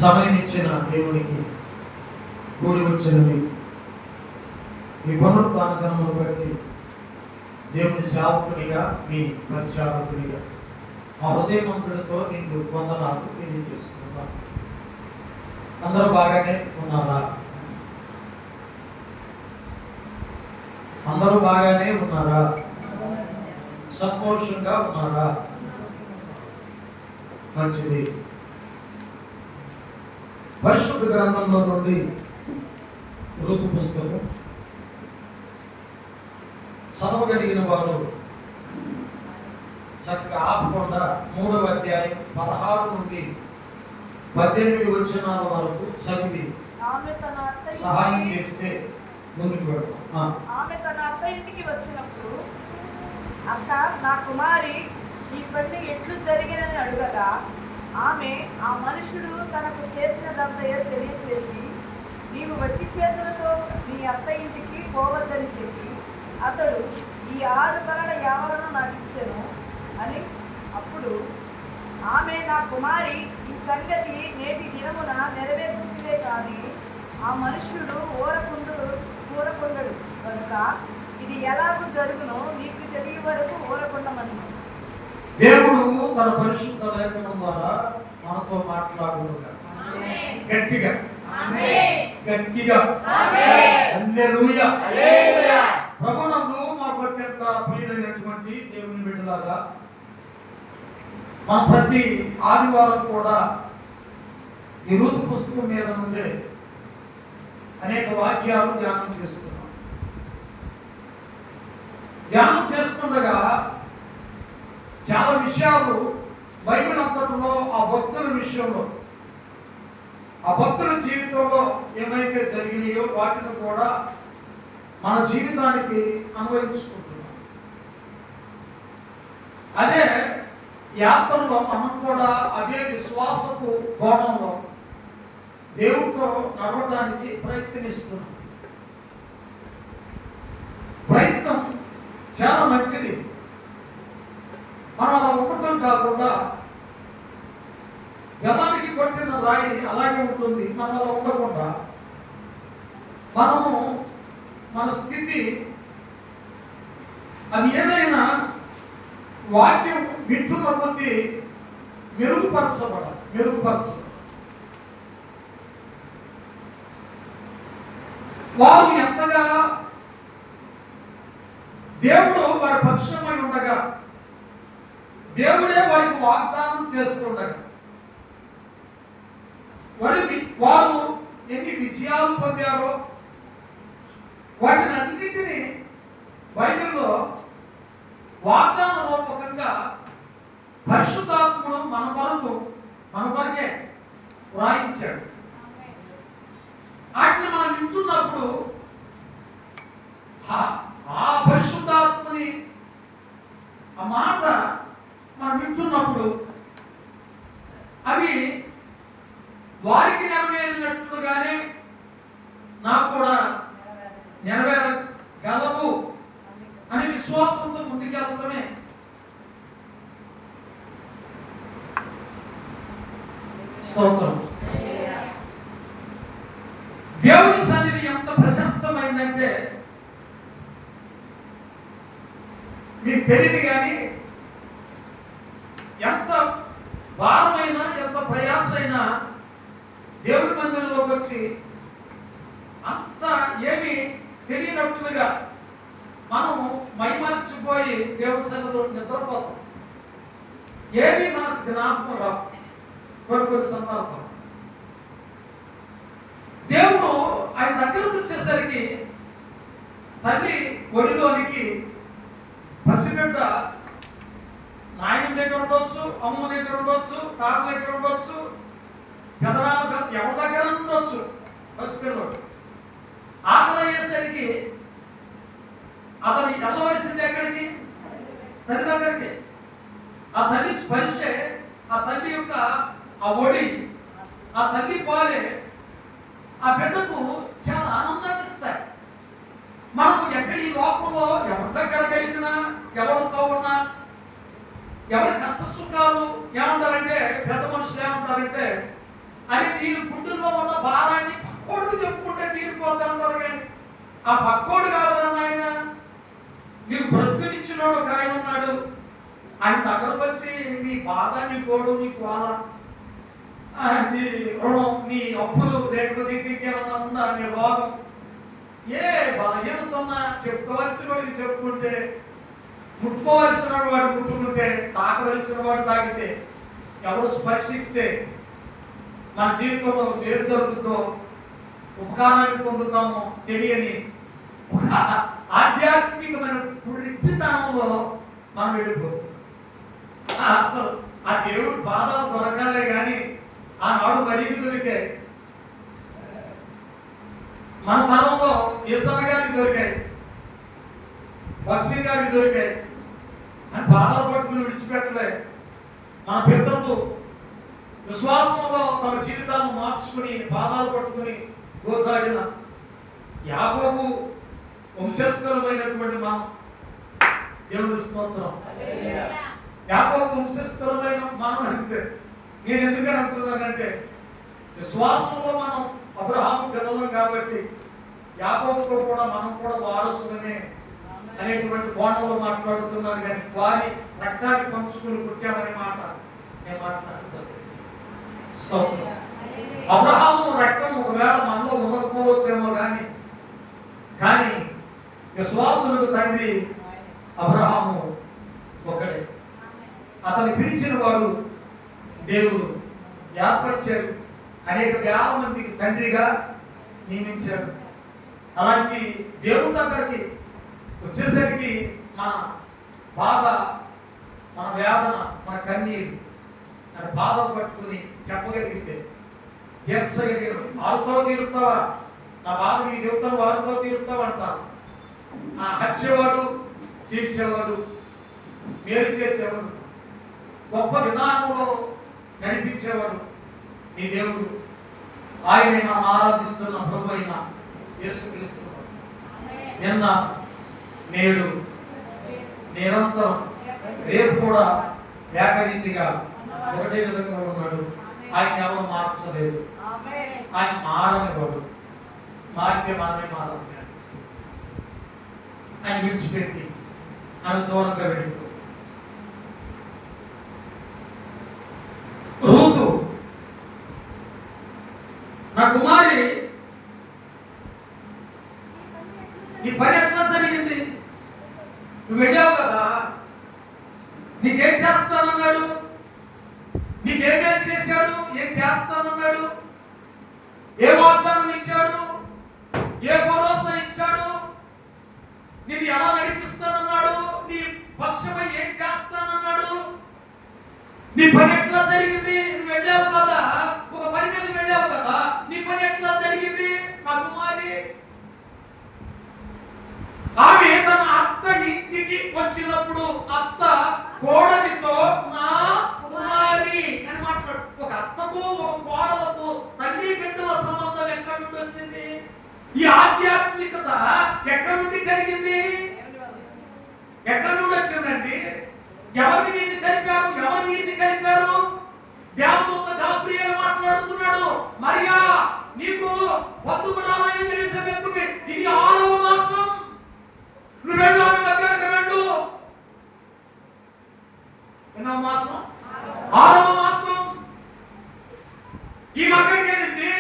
సమయం ఇచ్చిన దేవునికి కూడి వచ్చినవి మీ పునరుద్ధాన దినమును బట్టి దేవుని సేవకునిగా మీ ప్రచారకునిగా మా హృదయమంతుడితో నేను వందనాలు తెలియజేస్తున్నాను. అందరూ బాగానే ఉన్నారా? అందరూ బాగానే ఉన్నారా? సంతోషంగా ఉన్నారా? మంచిది. పరిశుద్ధ గ్రంథంలో నుండి రూతు పుస్తకం చదవగలిగిన వారు చక్కగా ఆపకుండా 3వ అధ్యాయం 16 నుండి 18 వచనాల వరకు చదివి సహాయం చేస్తే ముందుకు వెళ్తాం. ఆమె తన అత్త ఇంటికి వచ్చినప్పుడు, అత్త, నా కుమారి ఈ పని ఎట్లు జరిగినని అడుగగా, ఆమె ఆ మనుషుడు తనకు చేసినదంతయో తెలియచేసి, నీవు వట్టి చేతులతో నీ అత్త ఇంటికి పోవద్దని చెప్పి, అతడు ఈ 6 బరల యావలను నాకు ఇచ్చెను అని. అప్పుడు ఆమె, నా కుమారి, ఈ సంగతి నేటి దినమున నెరవేర్చిందే కానీ ఆ మనుష్యుడు ఊరకుండడు కనుక ఇది ఎలాగూ జరుగునో నీకు తెలియ వరకు ఊరకుండమని. దేవుడు తన పరిశుద్ధ లేఖనం ద్వారా మనతో మాట్లాడుతున్నాడు. గట్టిగా గట్టిగా హల్లెలూయా. ప్రభునందు మాకు అత్యంత ప్రియులైనటువంటి దేవుని బిడ్డలాగా మన ప్రతి ఆదివారం కూడా ఈ రూతు పుస్తకం మీద నుండి అనేక వాక్యాలు ధ్యానం చేస్తున్నాం. ధ్యానం చేస్తుండగా చాలా విషయాలు బైబిల్ అంతటిలో ఆ భక్తుల విషయంలో, ఆ భక్తుల జీవితంలో ఏమైతే జరిగినాయో వాటిని కూడా మన జీవితానికి అన్వయించుకుంటున్నాం. అదే యాత్రలో మనం కూడా అదే విశ్వాసపు కోణంలో దేవుడితో నడవడానికి ప్రయత్నిస్తున్నాం. ప్రయత్నం చాలా మంచిది. మనం అలా ఉండటం కాకుండా గలానికి కొట్టిన రాయి అలాగే ఉంటుంది. మనం అలా ఉండకుండా మనము మన స్థితి అది ఏదైనా వాక్యం వింటున్న కొద్దీ మెరుగుపరచ వారు ఎంతగా దేవుడు వారి పక్షమై ఉండగా, దేవుడే వారికి వాగ్దానం చేస్తుండగా, వారు ఎన్ని విజయాలు పొందారో వాటిని అన్నిటినీ బైబిల్లో వాగ్దాన రూపకంగా పరిశుద్ధాత్ముడు మన కొరకే వ్రాయించాడు. వాటిని మనం వింటున్నప్పుడు ఆ పరిశుద్ధాత్మని ఆ మాట మనం వింటున్నప్పుడు అవి వారికి నెరవేరినట్లుగానే నాకు కూడా నెరవేరగలవు అనే విశ్వాసంతో ముందుకెళ్తమే స్తోత్రం. దేవుని సన్నిధి ఎంత ప్రశస్తమైందంటే మీకు తెలియదు, కానీ ఎంత భారమైనా ఎంత ప్రయాసైనా దేవుని మందిరంలోకి వచ్చి అంత ఏమి తెలియనట్టుగా మనము మైమరచిపోయి దేవుని సన్నిధిలో నిద్రపోతాం. ఏమి మనకు జ్ఞాపకం రావు కొన్ని సందర్భాలు. దేవుడు ఆయన దగ్గరకు వచ్చేసరికి తల్లి ఒడిలోనికి పసిబిడ్డ నాయన దగ్గర ఉండొచ్చు, అమ్మ దగ్గర ఉండొచ్చు, తాత దగ్గర ఉండొచ్చు, పెదనాన్న ఎవరి దగ్గర ఉండొచ్చు. పసిబిడ్డ ఆకలి అయ్యేసరికి అతను వెళ్ళవలసింది ఎక్కడికి? తల్లి దగ్గరికి. ఆ తల్లి స్పర్శే, ఆ తల్లి యొక్క ఆ ఒడి, ఆ తల్లి పాలే ఆ బిడ్డకు చాలా ఆనందాన్ని ఇస్తాయి. మనకు ఎక్కడ ఈ లోకంలో ఎవరి దగ్గరకు వెళ్ళినా, ఎవరితో ఉన్నా, ఎవరి కష్ట సుఖాలు ఏమంటారంటే, పెద్ద మనుషులు ఏమంటారంటే, అని దీని గుండెల్లో ఉన్న భారాన్ని పక్కోడికి చెప్పుకుంటే తీరిపోతా ఉంటారు. కానీ ఆ పక్కోడు కాదన్న ఆయన, నీకు బ్రతుకునిచ్చినోడు ఒక ఆయన ఉన్నాడు. ఆయన దగ్గరకు వచ్చి నీ బాధ, నీ గోడు, నీ కోల, నీ రుణం, నీ అప్పులు, లేకపోతే ఇంకేమన్నా ఉందా, నీ రోగం, ఏ బలహీనతన్నా చెప్పుకోవాల్సిన వాడికి చెప్పుకుంటే, ముట్టుకోవాల్సిన వాడు ముట్టుకుంటే, తాకవలసిన వాడు తాగితే, ఎవరు స్పర్శిస్తే మన జీవితంలో ఏం జరుగుతుందో, ఉపకారాన్ని పొందుతామో తెలియని ఒక ఆధ్యాత్మికమైన పురిటితనంలో మనం వెళ్ళిపోతాం. అసలు ఆ దేవుడు బాధలు దొరకాలే కానీ ఆనాడు మరీది దొరికాయి. మన తరంలో ఈశ్వర గారికి దొరికాయి, వర్షి గారికి దొరికాయి. అని బాధలు పట్టుకుని విడిచిపెట్టలే. మన పితరులు విశ్వాసంలో తమ జీవితాలను మార్చుకుని బాధలు పట్టుకుని గోసాగిన యాకోబు వంశస్థులమైనటువంటి మనం దేవుని స్తోత్రం. యాకోబు వంశస్థులమైన మనం అంటే నేను ఎందుకని అంటున్నానంటే, విశ్వాసంలో మనం అబ్రహాము పిల్లలం కాబట్టి యాకోబుతో కూడా మనం కూడా వారసులనే అనేటువంటి కోణంలో మాట్లాడుతున్నాను. కానీ వారి రక్తాన్ని పంచుకుని పుట్టామనే మాట నేను మాట్లాడుతున్నాను. అబ్రహాము రక్తం ఒకవేళ మనలో ఉండకపోవచ్చేమో కానీ విశ్వాసులకు తండ్రి అబ్రహాము ఒకడే. అతన్ని పిలిచిన వాడు దేవుడు ఏర్పరిచాడు, అనేక వేల మందికి తండ్రిగా నియమించాడు. అలాంటి దేవుని దగ్గరికి వచ్చేసరికి మన బాధ, మన వేదన, మన కన్నీరు, మన బాధను పట్టుకుని చెప్పగలిగితే తీర్చగలిగిన వారితో తీరుతావా, నా బాధ నీకు చెబుతాను వారితో తీరుతావు అంటారు. ఆ హత్యేవాడు, తీర్చేవాడు, మేలు చేసేవాడు, గొప్ప విధానంలో నడిపించేవాడు నీ దేవుడు. ఆయనే మనం ఆరాధిస్తున్న ప్రభు అయిన యేసుక్రీస్తు నిన్న, నేడు, నిరంతరం, రేపు కూడా ఏకరీతిగా ఒకటే విధంగా ఉన్నాడు. ఆయన ఎవరు మార్చలేదు. ఆయన మారనివాడు. మారితే మనమే మారాలి. ఆయన విడిచిపెట్టి ఆయన దూరంగా వెళ్ళిపో. రూతు, నా కుమారి, నీ పని ఎట్లా జరిగింది? నువ్వు వెళ్ళావు కదా, నీకేం చేస్తానన్నాడు? నీకేమేం చేశాడు? ఏం చేస్తానన్నాడు? ఏ వాగ్దానం ఇచ్చాడు? ఏ భరోసా ఇచ్చాడు? నేను ఎలా నడిపిస్తానన్నాడు? నీ పక్షమై ఏం చేస్తానన్నాడు? నీ పని ఎట్లా జరిగింది? నువ్వు వెళ్ళావు కదా, ఒక పని మీద వెళ్ళావు కదా, నీ పని ఎట్లా జరిగింది? నా కుమారి, ఆమె తన అత్త ఇంటికి వచ్చినప్పుడు అత్త కోడలితో నా కుమారి అని మాట్లాడు. ఒక అత్తకు ఒక కోడలకు తల్లి బిడ్డల సంబంధం ఎక్కడి నుండి వచ్చింది? ఈ ఆధ్యాత్మికత ఎక్కడి నుండి కలిగింది? ఎక్కడి నుండి వచ్చిందండి? ఎవరిని వీరిని కలిపారు? ఎవరు వీరిని కలిపారు? దేవదూత గాబ్రియల్ మాట్లాడుతున్నాడు, మరియా నీకు బంధువురాలైన ఎలిజబెతుకి ఇది 6వ మాసం, నువ్వు వెళ్ళు, ఆమె దగ్గరకు వెళ్ళు. ఎన్నో మాసం? 6వ మాసం. ఈ మగడికి వెళ్ళింది,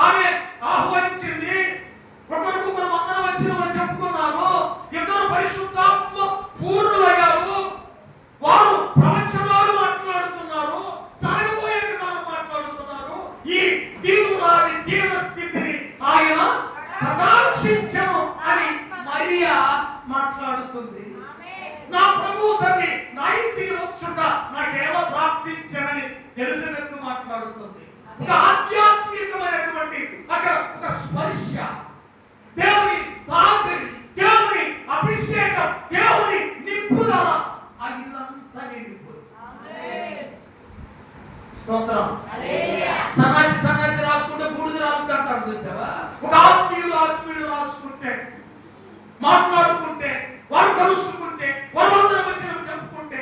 ఆమె ఆహ్వానించింది. ఒకరు ముగ్గురు వందన వచ్చిన చెప్పుకున్నారు. ఇద్దరు పరిశుద్ధాత్మ పూర్ణులయ్యారు. వారు ప్రవచనాలు మాట్లాడుతున్నారు, జరగబోయే విధానం మాట్లాడుతున్నారు. ఈ దీనురాలి దీన స్థితిని ఆయన ప్రకాశించను అని మరియా మాట్లాడుతుంది. నా ప్రభు తండ్రి నా ఇంటికి వచ్చుట నాకేమో ప్రాప్తించనని ఎలిజబెత్ మాట్లాడుతుంది. ఒక ఆధ్యాత్మికమైనటువంటి అక్కడ ఒక స్పర్శ, దేవుని తాకిడి, దేవుని అభిషేకం, దేవుని నింపుదల ఆ ఇల్లంతా నిండిపోయింది. స్తోత్రం. సన్నాసి రాసుకుంటే బూడిద రాదు అంటారు చూసావా? ఒక ఆత్మీయులు రాసుకుంటే, మాట్లాడుకుంటే, వారు కలుసుకుంటే, వారు అందరం వచ్చిన చెప్పుకుంటే,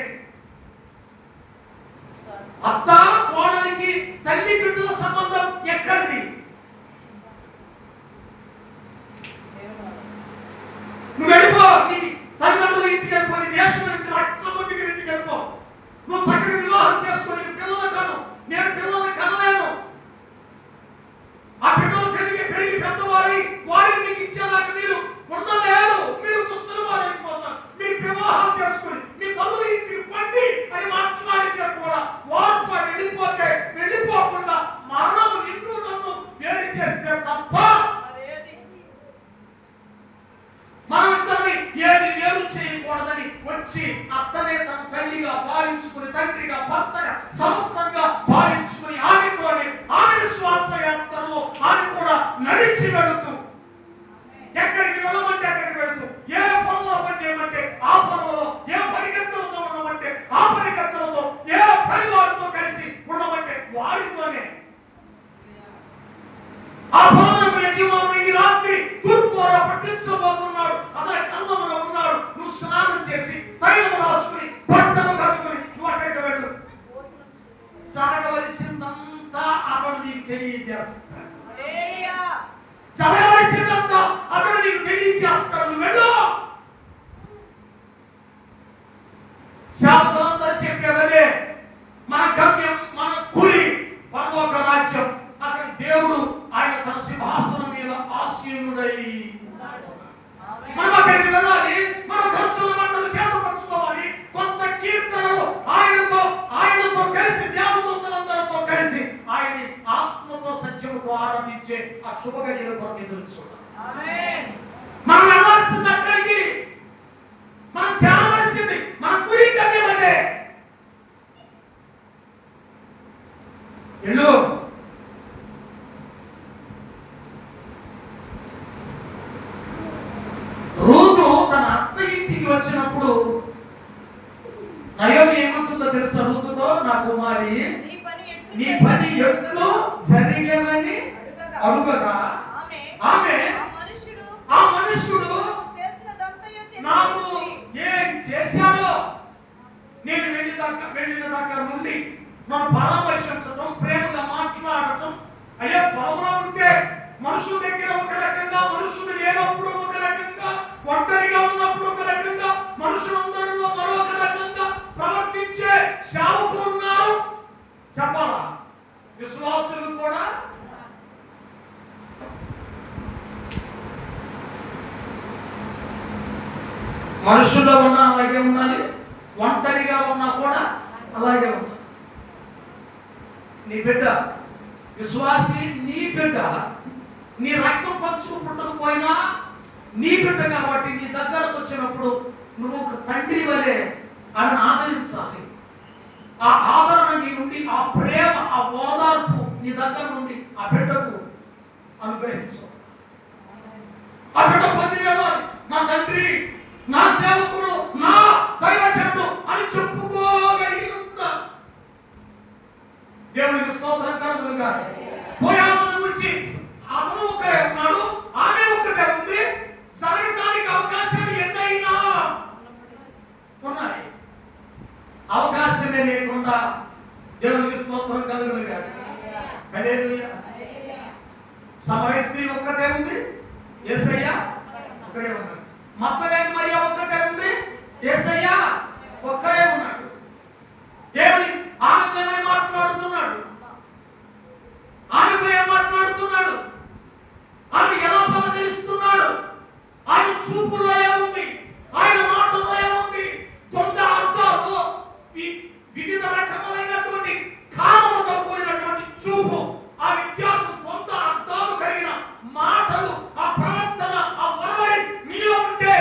అత్త కోడలికి తల్లి బిడ్డల సంబంధం ఆ పాదముల యజమానుడు ఈ రాత్రి తూర్పు వార పట్టించబోతున్నాడు. అతని కళ్ళమున ఉన్నాడు. నువ్వు స్నానం చేసి తైలము రాసుకుని బట్టలు కట్టుకుని నువ్వు అక్కడికి వెళ్ళు. జరగవలసిందంతా అతడు నీకు తెలియజేస్తాడు. జరగవలసిందంతా అతడు నీకు తెలియజేస్తాడు. నువ్వు వెళ్ళు. శాంతులంతా చెప్పేదనే మన గమ్యం, మన కుడి పరలోక రాజ్యం. అక్కడ దేవుడు ఆయన తన సింహాసనం మీద ఆసీనుడై మనం అక్కడికి వెళ్ళాలి. మన ఖర్చుల మంటలు చేతపరచుకోవాలి. కొంత కీర్తనలు ఆయనతో కలిసి దేవదూతలందరితో కలిసి ఆయన్ని ఆత్మతో సత్యముతో ఆరాధించే ఆ శుభగడియల కొరకు ఎదురు చూడాలి. మనం వెళ్ళాల్సింది అక్కడికి. మనం చేరవలసింది మన కుడి గమ్యం అదే. వెళ్ళు. రూతు తన అత్త ఇంటికి వచ్చినప్పుడు నయోమి ఏమంటుందో తెలుసా? రూతుతో, నా కుమారి నీ పని ఎట్లు జరిగేదని అడుగగా ఆమె ఆ మనుష్యుడు నాకు ఏం చేశాడో నేను వెళ్ళిన దగ్గర నుండి మనం పరామర్శించడం, ప్రేమగా మాట్లాడటం. అయ్యా, పొలంలో ఉంటే మనుషుల దగ్గర ఒక రకంగా, మనుషులు లేనప్పుడు ఒక రకంగా, ఒంటరిగా ఉన్నప్పుడు ఒక రకంగా, మనుషులందరిలో మరొక రకంగా ప్రవర్తించే సేవకులు ఉన్నారు. చెప్పాలా? విశ్వాసులు కూడా మనుషుల్లో ఉన్నా అలాగే ఉండాలి, ఒంటరిగా ఉన్నా కూడా అలాగే ఉండాలి. నీ బిడ్డ విశ్వాసి, నీ బిడ్డ నీ రక్తం పంచుకు పుట్టకపోయినా నీ బిడ్డ కాబట్టి నీ దగ్గరకు వచ్చినప్పుడు నువ్వు ఒక తండ్రి వలె ఆయన ఆదరించాలి. ఆ ఆదరణ నీ నుండి, ఆ ప్రేమ, ఆ ఓదార్పు నీ దగ్గర నుండి ఆ బిడ్డకు అనుగ్రహించాలి. ఆ బిడ్డ పొంది వెళ్ళాలి. నా తండ్రి, నా సేవకుడు, నా దైవజనుడు అని చెప్పుకోగలిగినంత దేవునికి స్తోత్రం కలుగును గాక. బోయాజును గురించి అతను ఒక్కడే ఉన్నాడు, ఆమె ఒక్కటే ఉంది. జరగడానికి అవకాశాలు ఎన్నైనా ఉన్నాయి. అవకాశమే లేకుండా దేవునికి స్తోత్రం కలుగును గాక. హల్లెలూయా. సమరయ స్త్రీ ఒక్కటే ఉంది, యేసయ్య ఒక్కడే ఉన్నాడు. మత్తలేని మరియా ఒక్కటే ఉంది, యేసయ్య ఒక్కడే ఉన్నాడు. దేవుని ఆమెతో ఏమని మాట్లాడుతున్నాడు? ఆమెతో ఏం మాట్లాడుతున్నాడు? ఆమె ఎలా పలకరిస్తున్నాడు? ఆయన చూపుల్లో ఏముంది? ఆయన మాటల్లో ఏముంది? తొంద అర్థాలు, వివిధ రకములైనటువంటి కామముతో కూడినటువంటి చూపు, ఆ వ్యత్యాసం, తొంద అర్థాలు కలిగిన మాటలు, ఆ ప్రవర్తన, ఆ వరవై నీలో ఉంటే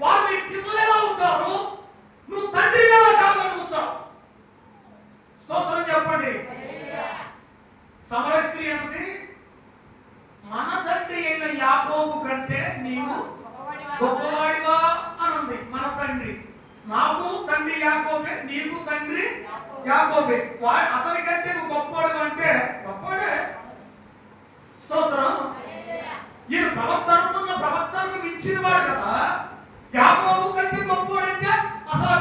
వారిని పిల్లలు ఎలా అవుతారు? నువ్వు తండ్రి ఎలా కాగలుగుతావు? స్తోత్రం చెప్పండి. సమరయ స్త్రీ అన్నది మన తండ్రి అయిన యాకోబు కంటే నీవు గొప్పవాడివా అనంది. మన తండ్రి, నాకు తండ్రి యాకోబే, నీకు తండ్రి యాకోబే. అతని కంటే నువ్వు గొప్పవాడు అంటే గొప్పవాడే. స్తోత్రం. ఈయన ప్రవర్తనకున్న ప్రవర్తనకు మించిన వాడు కదా. యాకోబు కంటే గొప్పవాడంటే అసలు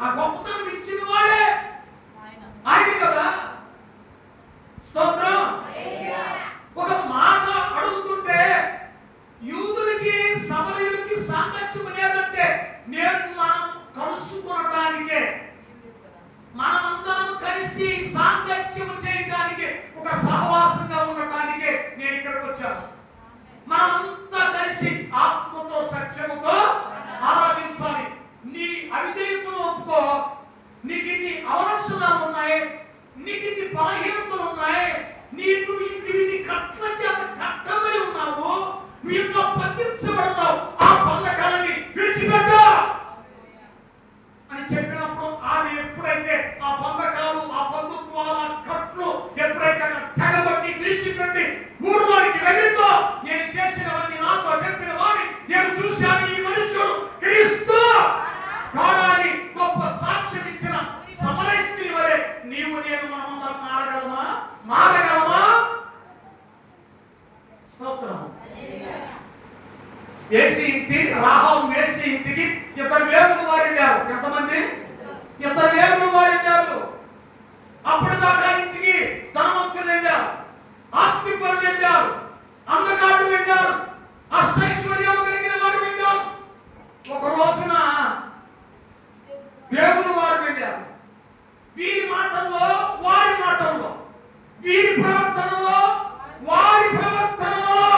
ఆ గొప్పతనం మించిన వాడే ఆయన కదా. స్తోత్రం. ఒక మాట అడుగుతుంటే యూదులకి సమరయులకి సాంగత్యం లేదంటే మనం కలుసుకొనటానికే, మనమందరం కలిసి సాంగత్యం చేయడానికి, ఒక సహవాసంగా ఉండటానికే నేను ఇక్కడికి వచ్చాను. మనమంతా కలిసి ఆత్మతో సత్యముతో ఆరాధించాలి. నీ అవిధేయతను ఒప్పుకో. నీకు ఇన్ని అవలక్షణాలు ఉన్నాయి, నీకు ఇన్ని బలహీనతలు ఉన్నాయి, ఇన్ని కట్ల చేత కట్టబడి ఉన్నావు, నువ్వు ఇంకా బంధించబడినావు. ఆ బంధకాలని విడిచిపెట్టు అని చెప్పినప్పుడు ఆమె ఎప్పుడైతే ఆ బంధకాలు, ఆ బంధుత్వాల కట్లు ఎప్పుడైతే తెగబట్టి విడిచిపెట్టి ఊరిలోనికి వెళ్ళిందో, నేను చేసినవన్నీ నాతో చెప్పిన వాడిని నేను చూశాను, ఈ మనుషుడు క్రీస్తు కాదని గొప్ప సాక్ష్యం ఇచ్చిన సమరయ స్త్రీ వలె నీవు నేను మనమందరం మారగలమా? వేసి ఇంటి రాహాబు వేసి ఇంటికి ఇద్దరు వేగులు వారు వెళ్ళారు. ఎంతమంది? ఇద్దరు వేగులు వారు వెళ్ళారు. అప్పుడు దాకా ఇంటికి ధనవంతులు వెళ్ళారు, ఆస్తిపరులు వెళ్ళారు, అందగాడు వెళ్ళారు, అష్టైశ్వర్యాలు కలిగిన వారు వెళ్ళారు. ఒక రోజున వేగులు వారు వెళ్ళారు. వీరి మాటల్లో వారి మాటల్లో, వీరి ప్రవర్తనలో వారి ప్రవర్తనలో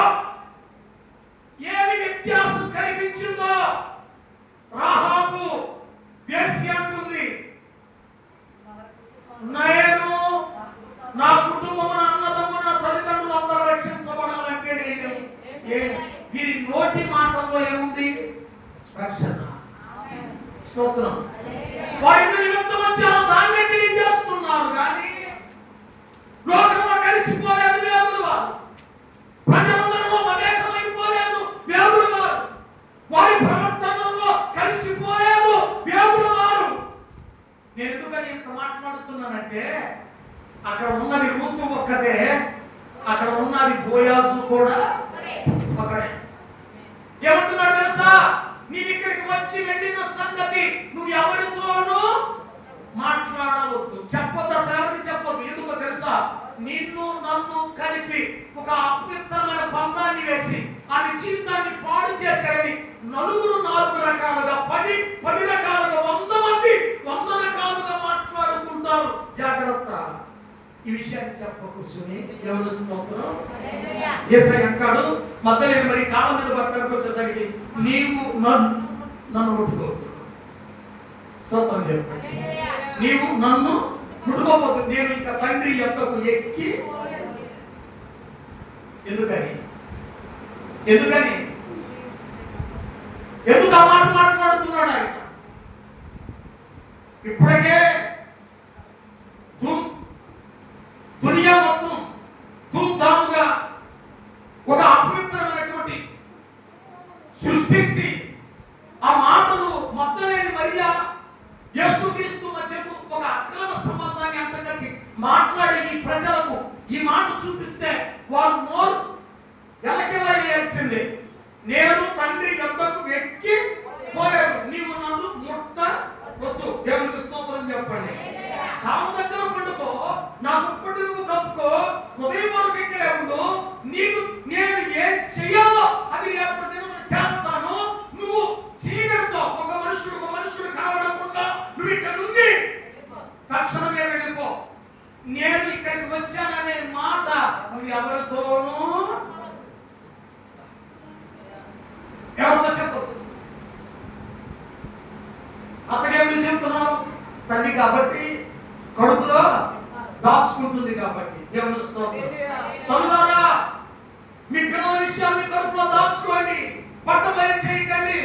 ఏమి వ్యత్యాసం కనిపించిందో రాహాబు వేసి అంటుంది, నేను నా కుటుంబం, నా అన్నదమ్ము, నా తల్లిదండ్రులు అందరూ రక్షించబడాలంటే నేను వీరి నోటి మాటల్లో ఏముంది? రక్షణ. స్తోత్రం. వారి నిమిత్తం వచ్చారు, దాన్నే తెలియజేస్తున్నారు. కానీ లోకంలో కలిసిపోలేదు వేగులు వారు, ప్రజలందరిలో మమేకమైపోలేదు వేగులు వారు, వారి ప్రవర్తనలో కలిసిపోలేదు వేగులు వారు. నేను ఎందుకని ఇంత మాట్లాడుతున్నానంటే అక్కడ ఉన్నది రూతు ఒక్కటే, అక్కడ ఉన్నది బోయాజు కూడా ఒకడే. ఏమంటున్నాడు తెలుసా? నేను ఇక్కడికి వచ్చి వెళ్ళిన సంగతి నువ్వు ఎవరితోనూ మాట్లాడవద్దు, చెప్పొద్దు, అసలు ఎవరికి చెప్పొద్దు. ఎందుకో తెలుసా? నిన్ను నన్ను కలిపి ఒక అపవిత్రమైన బంధాన్ని వేసి ఆమె జీవితాన్ని పాడు చేశాడని నలుగురు నాలుగు రకాలుగా, 10 రకాలుగా, 100 మంది 100 రకాలుగా మాట్లాడుకుంటారు. జాగ్రత్త, ఈ విషయాన్ని చెప్పకు సుని. దేవుని స్తోత్రం. యేసయ్య అంటాడు మధ్యలో మరి కాళ్ళ మీద పట్టడానికి వచ్చేసరికి నీవు నన్ను ముట్టుకోవద్దు. స్తోత్రం చెప్పండి. నీవు నన్ను ముట్టుకోవద్దు, నేను ఇంకా తండ్రి యొక్కకు ఎక్కి. ఎందుకని ఎందుకని ఎందుకు ఆ మాట మాట్లాడుతున్నాడు ఆయన? ఇప్పటికే దునియా మొత్తం ధూమ్ధాముగా ఒక అపవిత్రమైనటువంటి సృష్టించి ఆ మాటలు మొత్తలేని మరియా యేసుక్రీస్తు మధ్యకు ఒక అక్రమ సంబంధాన్ని అంతకట్టి మాట్లాడే ఈ ప్రజలకు ఈ మాట చూపిస్తే వారు నోరు ఎలకెలా వేయాల్సిందే. నేను తండ్రి యొద్దకు ఎక్కి పోలేదు, నీవు నన్ను ముట్టవద్దు. దేవునికి స్తోత్రం చెప్పండి. కాము దగ్గర పండుకో, నా దుప్పటి నువ్వు కప్పుకో, ఉదయం వరకు ఇక్కడే ఉండు. నీకు నేను ఏం చెయ్యాలో అది రేపటి దినమున చేస్తాను. నువ్వు చీకటితో ఒక మనుషుడు కనబడకుండా నువ్వు ఇక్కడ నుండి తక్షణమే వెళ్ళిపో. నేను ఇక్కడికి వచ్చాననే మాట నువ్వు ఎవరితో చెప్పదు. అతగేందుకు చెప్తున్నావు? తల్లి కాబట్టి, కడుపులో దాచుకుంటుంది కాబట్టి. దేవుని స్తోత్రం. తల్లులారా, మీ పిల్లల విషయాన్ని కడుపులో దాచుకోండి, పట్టబయలు చేయకండి,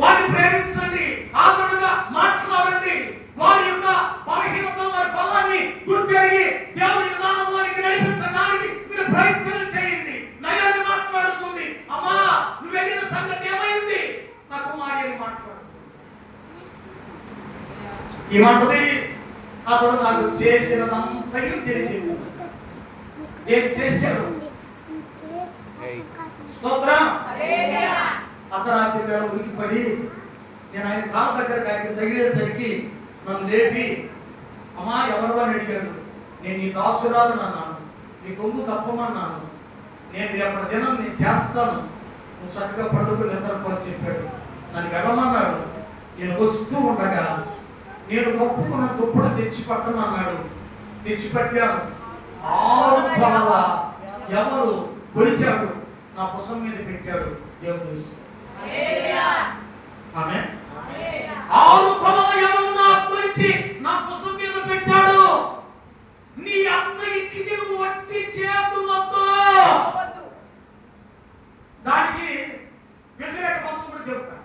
వారిని ప్రేమించండి, ఆదరణగా మాట్లాడండి, వారి యొక్క బలహీనతలు, వారి బలాన్ని గుర్తెరిగి దేవుని విధానం వారికి నడిపించడానికి మీరు ప్రయత్నం చేయండి. నయాన్ని మాట్లాడుతుంది, అమ్మా నువ్వు వెళ్ళిన సంగతి ఏమైంది? నా కుమారి అని మాట్లాడుతుంది. ఏమంటది? అతడు నాకు చేసినదంతయు తెలియజేయు. ఏం చేశాడు? స్తోత్రం. అర్ధరాత్రి వేళ ఉలికిపడి నేను ఆయన కాళ్ళ దగ్గరకు ఆయన తగిలేసరికి నన్ను లేపి, అమ్మా ఎవరు అని అడిగాడు. నేను నీ దాసురాలు అన్నాను, నీ కొంగు కప్పమన్నాను, నేను రేపటి దినం నేను చేస్తాను, నువ్వు చక్కగా పండుగ నిద్రపోని చెప్పాడు. నన్ను వెళ్ళమన్నాడు. నేను వస్తూ ఉండగా నేను కప్పుకున్న దుప్పటి తెచ్చిపట్టమన్నాడు. తెచ్చిపట్టాను. 6 కొలల ఎవరు కొలిచాడు, నా పుసం మీద పెట్టాడు. దేవుడు తెలుసు. ఆమె 6 కొలల ఎవరు నా కొలిచి నా పుసం మీద పెట్టాడు. నీ అత్త ఇంటికి నువ్వు వట్టి చేతులతో, దానికి వ్యతిరేక పదం కూడా చెప్తా.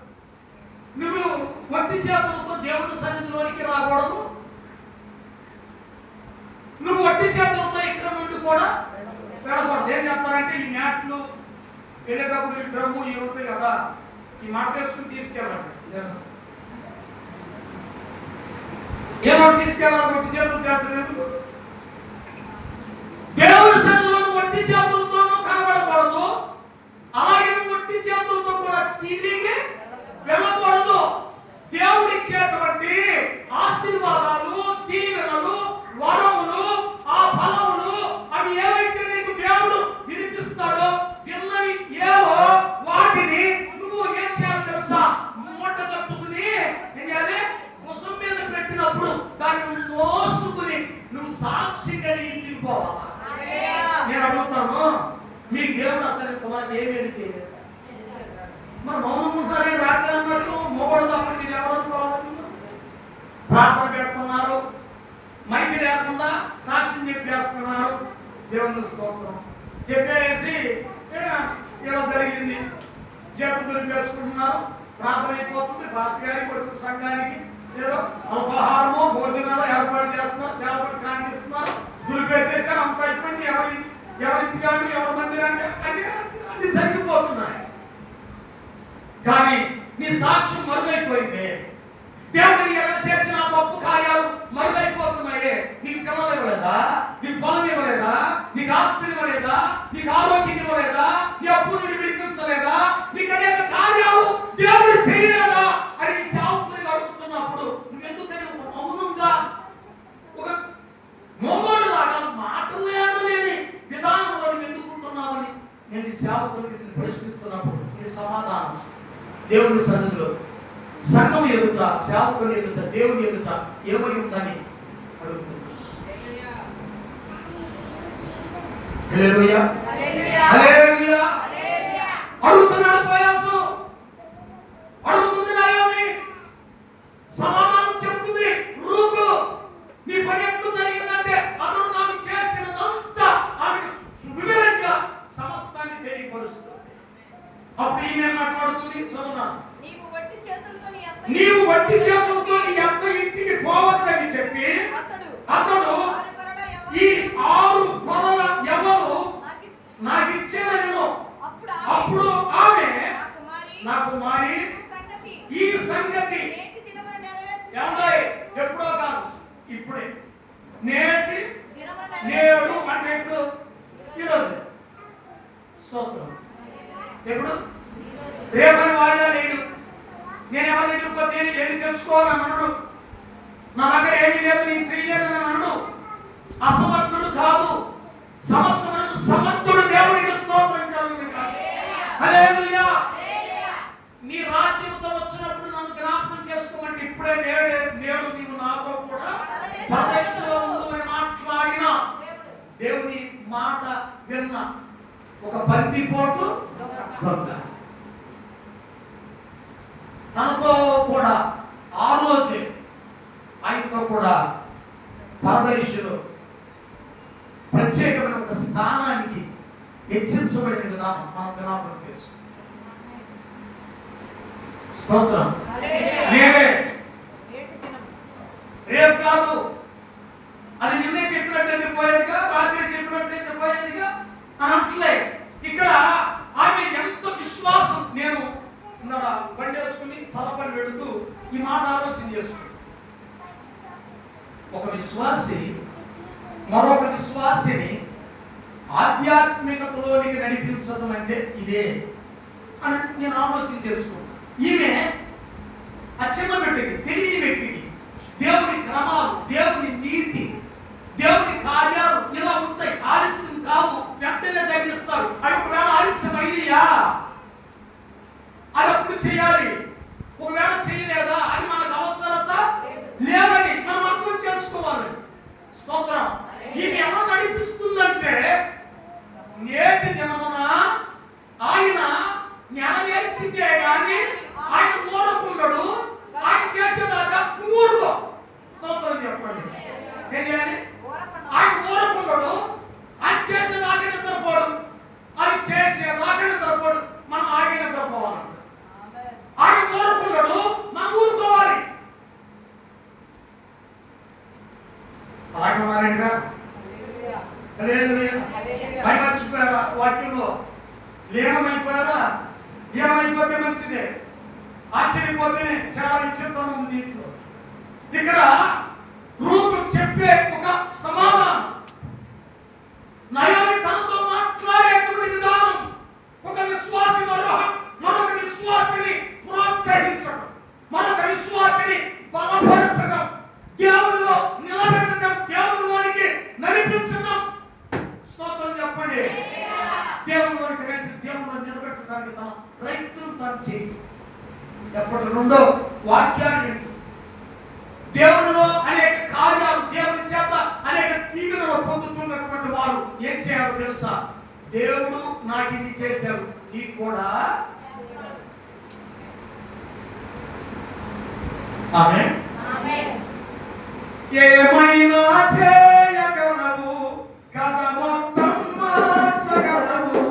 నువ్వు వట్టి చేతులతో దేవుని సన్నిధిలోనికి రాకూడదు. నువ్వు వట్టి చేతులతో ఇక్కడ నుండి కూడా వెళ్ళకూడదు. ఏం చెప్తారంటే ఈ మ్యాట్లు వెళ్ళేటప్పుడు ఈ డ్రమ్ము ఇవి ఉంటాయి కదా, ఈ మాట తీసుకుని తీసుకెళ్ళాలి. ఏదో తీసుకెళ్ళాలి. వట్టి చేతులు చేతులు దేవుని సన్నిధిలో వట్టి చేతులతోనూ కనబడకూడదు. అలాగే వట్టి చేతులతో కూడా దిగిపోవాలా? నేను అడుగుతాను, మీ దేవుడు అసలు ఇంతవరకు ఏమేమి చేయలేదు. మరి మౌనం ఉంటారని రాత్రి అన్నట్టు మొగోడు తప్ప మీరు ఎవరు అనుకోవాలి? ప్రార్థన పెడుతున్నారు, మైకి లేకుండా సాక్ష్యం చెప్పేస్తున్నారు. దేవుని స్తోత్రం చెప్పేసి ఇలా జరిగింది, చేతులు దులిపేసుకుంటున్నారు, ప్రార్థన అయిపోతుంది. పాస్టర్ గారికి వచ్చిన సంఘానికి ఏదో అల్పాహారమో భోజనాలు ఏర్పాటు చేస్తున్నారు, సేవలు కానిస్తున్నారు, దులిపేసేసారు, అంత అయిపోయింది. ఎవరింటి కానీ ఎవరి మందిరాన్ని అన్ని జరిగిపోతున్నాయి. కానీ నీ సాక్ష్యం మరుగైపోయింది. దేవుడిని ఎలా చేసిన గొప్ప కార్యాలు మరుగైపోతున్నాయే. నీకు పిల్లలు ఇవ్వలేదా? నీకు పొలం ఇవ్వలేదా? నీకు ఆస్తులు ఇవ్వలేదా? నీకు ఆరోగ్యం ఇవ్వలేదా? నీ అప్పుల నుండి విడిపించలేదా? నీకు అనేక కార్యాలు దేవుడు చేయలేదా అని నీ సేవకుని అడుగుతున్నప్పుడు నువ్వెందుకని మౌనంగా ఒక మోగోడు లాగా మాటలేని విధానంలో నువ్వు ఎందుకుంటున్నావని నేను ఈ సేవకుని ప్రశ్నిస్తున్నప్పుడు నీ సమాధానం దేవుని సన్నిధిలో సంఘం ఎదుట, సేవకుని ఎదుట, దేవుని ఎదుట ఏమై ఉందని అడుగుతుంది. హల్లెలూయా, హల్లెలూయా. అడుగుతున్నాడు ప్రయాసు, అడుగుతుంది నాయోమి, సమాధానం చెప్తుంది రూతు. నీ పని ఎప్పుడు జరిగిందంటే అతను నాకు చేసినదంతా ఆమె వివరంగా సమస్తాన్ని తెలియపరుస్తుంది. అప్పుడు ఈమె మాట్లాడుతుంది, చదువున్నాను, నీవు వట్టి చేతులతో నీ అత్త ఇంటికి పోవద్దని చెప్పి అతడు ఈ 6 కొలల ఎవరు నాకు ఇచ్చేదను. అప్పుడు ఆమె నా కుమారి ఈ సంగతి ఎప్పుడో కాదు, ఇప్పుడే, నేడు అంటే ఇప్పుడు ఈరోజు స్తోత్రం. ఎప్పుడు? రేపని వాయిదా లేదు. నేను ఎవరి దగ్గరికి పోతే ఏది తెలుసుకోవాలని అనడు, నా దగ్గర ఏమీ లేదు, నేను చేయలేదని అనడు. అసమర్థుడు కాదు, సమస్తమునకు సమర్థుడు దేవునికి స్తోత్రం కలుగును. హల్లెలూయా. నీ రాజ్యంతో వచ్చినప్పుడు నన్ను జ్ఞాపకం చేసుకోమంటే ఇప్పుడే నేడు నీవు నాతో కూడా పరదేశంలో ఉందని మాట్లాడిన దేవుని మాట విన్న ఒక బందిపోటు దొంగ తనతో కూడా ఆ రోజే ఆయనతో కూడా పరదేశంలో ప్రత్యేకమైన ఒక స్థానానికి హెచ్చించబడిన విధానం మనం జ్ఞాపకం చేసుకో. స్తోత్రం. రేపు కాదు, అది నిన్నే చెప్పినట్లయితే పోయేదిగా, రాత్రి చెప్పినట్లయితే పోయేదిగా అని అంటలే. ఇక్కడ ఆమె ఎంత విశ్వాసం. నేను బండి వేసుకుని చలపని వెళుతూ ఈ మాట ఆలోచన చేసుకుని, ఒక విశ్వాసి మరొక విశ్వాసిని ఆధ్యాత్మికతలోనికి నడిపించడం అంటే ఇదే అని నేను ఆలోచన చేసుకున్నాను. ఈమె ఆ చిన్న వ్యక్తికి, తెలియని వ్యక్తికి దేవుని క్రమాలు, దేవుని నీతి, దేవుని కార్యాలు ఇలా ఉంటాయి. ఆలస్యం కావు, వెంటనే జరిగిస్తారు. అది ఒకవేళ ఆలస్యం అయిందియా, అది అప్పుడు చేయాలి. ఒకవేళ చేయలేదా, అది మనకు అవసరత లేదని మనం అర్థం చేసుకోవాలి. స్తోత్రం. ఈమె ఎలా నడిపిస్తుందంటే నేటి దినమున ఆయన జ్ఞానమేర్చితే గాని ఆయన ఊరకుండడు, ఆయన చేసేదాకా నువ్వు ఊరుకో. స్తోత్రం చెప్పండి. ఏం చేయాలి? ఆయన ఊరకుండడు, ఆయన చేసేదాకా నిద్రపోడు, ఆయన చేసేదాకా నిద్రపోడు, మనం ఆయన నిద్రపోవాలి. ఆయన ఊరకుండడు, మనం ఊరుకోవాలి. అలాగే మారేంద్ర మర్చిపోయారా? వాక్యంలో లీనమైపోయారా? ఏమైపోతే మంచిదే, ఆశ్చర్యపోతేనే చాలా విచిత్రం ఉంది దీంట్లో. ఇక్కడ రూతు చెప్పే ఒక సమాధానం, నయోమి తనతో మాట్లాడేటువంటి విధానం, ఒక విశ్వాసి మరొక విశ్వాసిని ప్రోత్సహించడం, మరొక విశ్వాసిని బలపరచడం, దేవునిలో నిలబెట్టడం, దేవునిలోనికి నడిపించడం. స్తోత్రం చెప్పండి. దేవునిలోనికి దేవునిలో నిలబెట్టడానికి తన ప్రయత్నం తాను చేయండి. ఎప్పటి రెండో వాక్యాన్ని వింటూ దేవునిలో అనేక కార్యాలు, దేవుని చేత అనేక దీవెనలు పొందుతున్నటువంటి వారు ఏం చేయాలో తెలుసా? దేవుడు నాకు ఇది చేశాడు, నీకు కూడా. ఆమేన్. ఏమైనా చేయగలవు, కథ మొత్తం మార్చగలవు.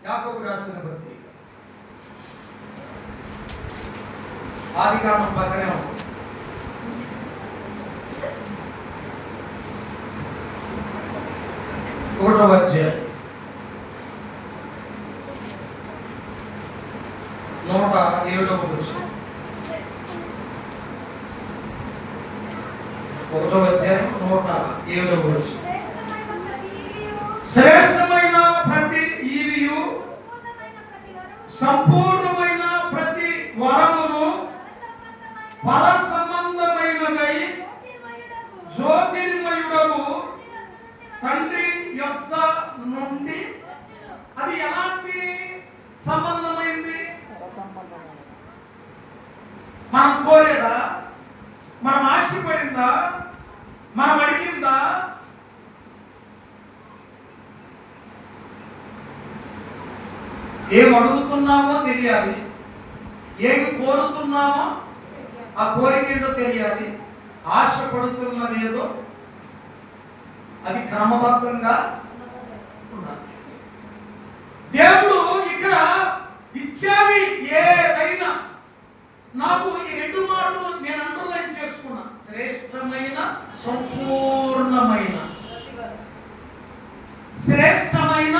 యాకోబు రాసిన పత్రిక ఆదికాండం పక్కనే ఉంది. ఒకటో అధ్యాయం 107వ వచనం. ఒకటో అధ్యాయం 107వ వచనం. శ్రేష్టమైన ప్రతి ఈవియు సంపూర్ణమైన ప్రతి వరమును పర సంబంధమైనదై జ్యోతిర్మయుడగు తండ్రి యొక్క నుండి. అది ఎలాంటి సంబంధమైంది? మనం కోరేదా? మనం ఆశపడిందా? మనం అడిగిందా? ఏం అడుగుతున్నామో తెలియాలి, ఏమి కోరుతున్నామో ఆ కోరిక ఏంటో తెలియాలి, ఆశపడుతున్నదేదో అది క్రమబద్ధంగా ఉండాలి. దేవుడు ఇక్కడ ఇచ్చేవి ఏదైనా, నాకు ఈ రెండు మాటలు నేను అండర్లైన్ చేసుకున్నా. శ్రేష్టమైన సంపూర్ణమైన, శ్రేష్టమైన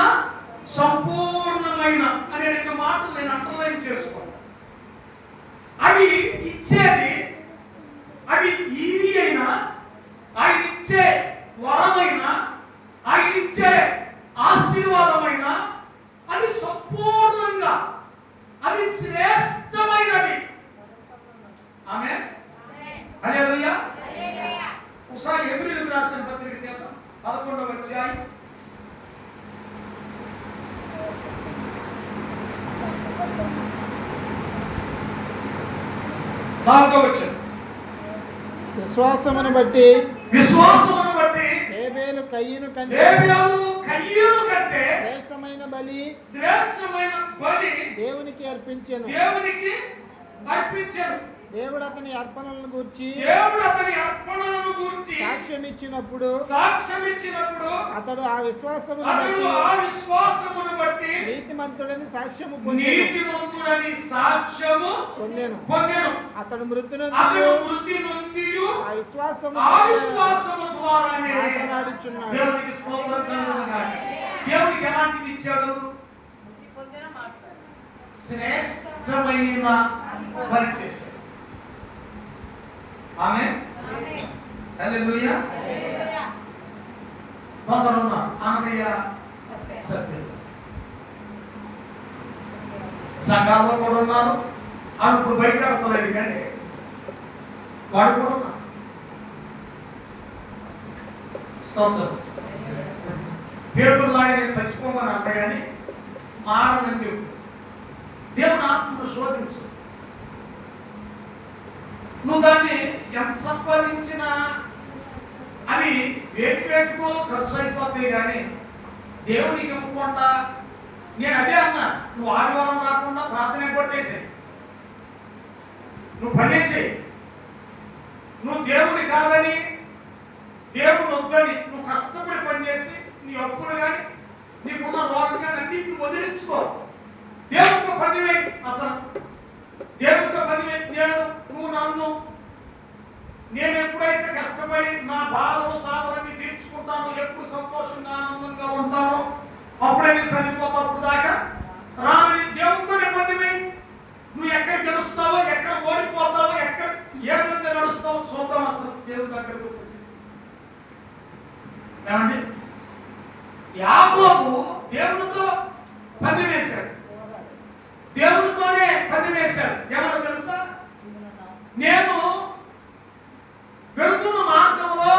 సంపూర్ణమైన అనే రెండు మాటలు నేను అండర్లైన్ చేసుకున్నా. అది ఇచ్చేది, అది ఈవి అయినా, ఆయన ఇచ్చే వరమైన, ఆయన ఇచ్చే ఆశీర్వాదమైన, అది సంపూర్ణంగా, అది శ్రేష్టమైనది. ఆమేన్. హల్లెలూయా. ఒకసారి హెబ్రీయులకు రాసిన పత్రిక తీద్దాం. 11వ అధ్యాయం 4వ వచనం. విశ్వాసమును బట్టి హేబేలు కయ్యను కంటే శ్రేష్టమైన బలి దేవునికి అర్పించెను. దేవుడు అతని అర్పణలను గూర్చి సాక్ష్యం ఇచ్చినప్పుడు అతడు ఆ విశ్వాసమును బట్టి నీతిమంతుడని సాక్ష్యము పొందెను. అతడు మృతి నొంది ఆ విశ్వాసము ద్వారానే మాట్లాడుచున్నాడు. దేవునికి స్తోత్రం కలుగును గాక. దేవునికి ఎలాంటిది ఇచ్చాడు? శ్రేష్టమైన పని చేశాడు. ఆమేన్. హల్లెలూయా. కొందరున్నారు, ఆనందయ్య సభ్యులు సంఘాల్లో కూడా ఉన్నారు. వాళ్ళు ఇప్పుడు బయట ఆడతలేదు కానీ వాడు కూడా ఉన్నారు. స్తోత్రం. పేదలాగా నేను చచ్చిపోమని అంట కానీ మారని చెప్పు. దేవుని ఆత్మను శోధించు. నువ్వు దాన్ని ఎంత సంపాదించినా అవి వేటికో ఖర్చు అయిపోతాయి కానీ దేవునికి ఇవ్వకుండా. నేను అదే అన్నా, నువ్వు ఆదివారం రాకుండా ప్రార్థన కొట్టేసాయి, నువ్వు పనే చేయి. నువ్వు దేవుని కాదని దేవుని వద్దని నువ్వు కష్టపడి పనిచేసి నీ అప్పులు కానీ నీకున్న రోగం కానీ అన్నింటిని వదిలించుకో. దేవునితో పనివే. అసలు దేవునితో పనివే. నువ్వు నన్ను నేను ఎప్పుడైతే కష్టపడి నా బాధలు సాధనని తీర్చుకుంటానో, ఎప్పుడు సంతోషంగా ఆనందంగా ఉంటానో అప్పుడే నీ చనిపోతావు. అప్పుడు దాకా రాని దేవునితోనే పనివే. నువ్వు ఎక్కడ గెలుస్తావో, ఎక్కడ ఓడిపోతావో, ఎక్కడ ఏ విధంగా నడుస్తావో చూద్దాం. అసలు దేవుని దగ్గరకు వచ్చేసి ఏమండి, యాకోబు దేవునితో పంది వేశాడు, దేవునితోనే పంది వేశాడు. ఏమన్నా తెలుసా, నేను వెళుతున్న మార్గంలో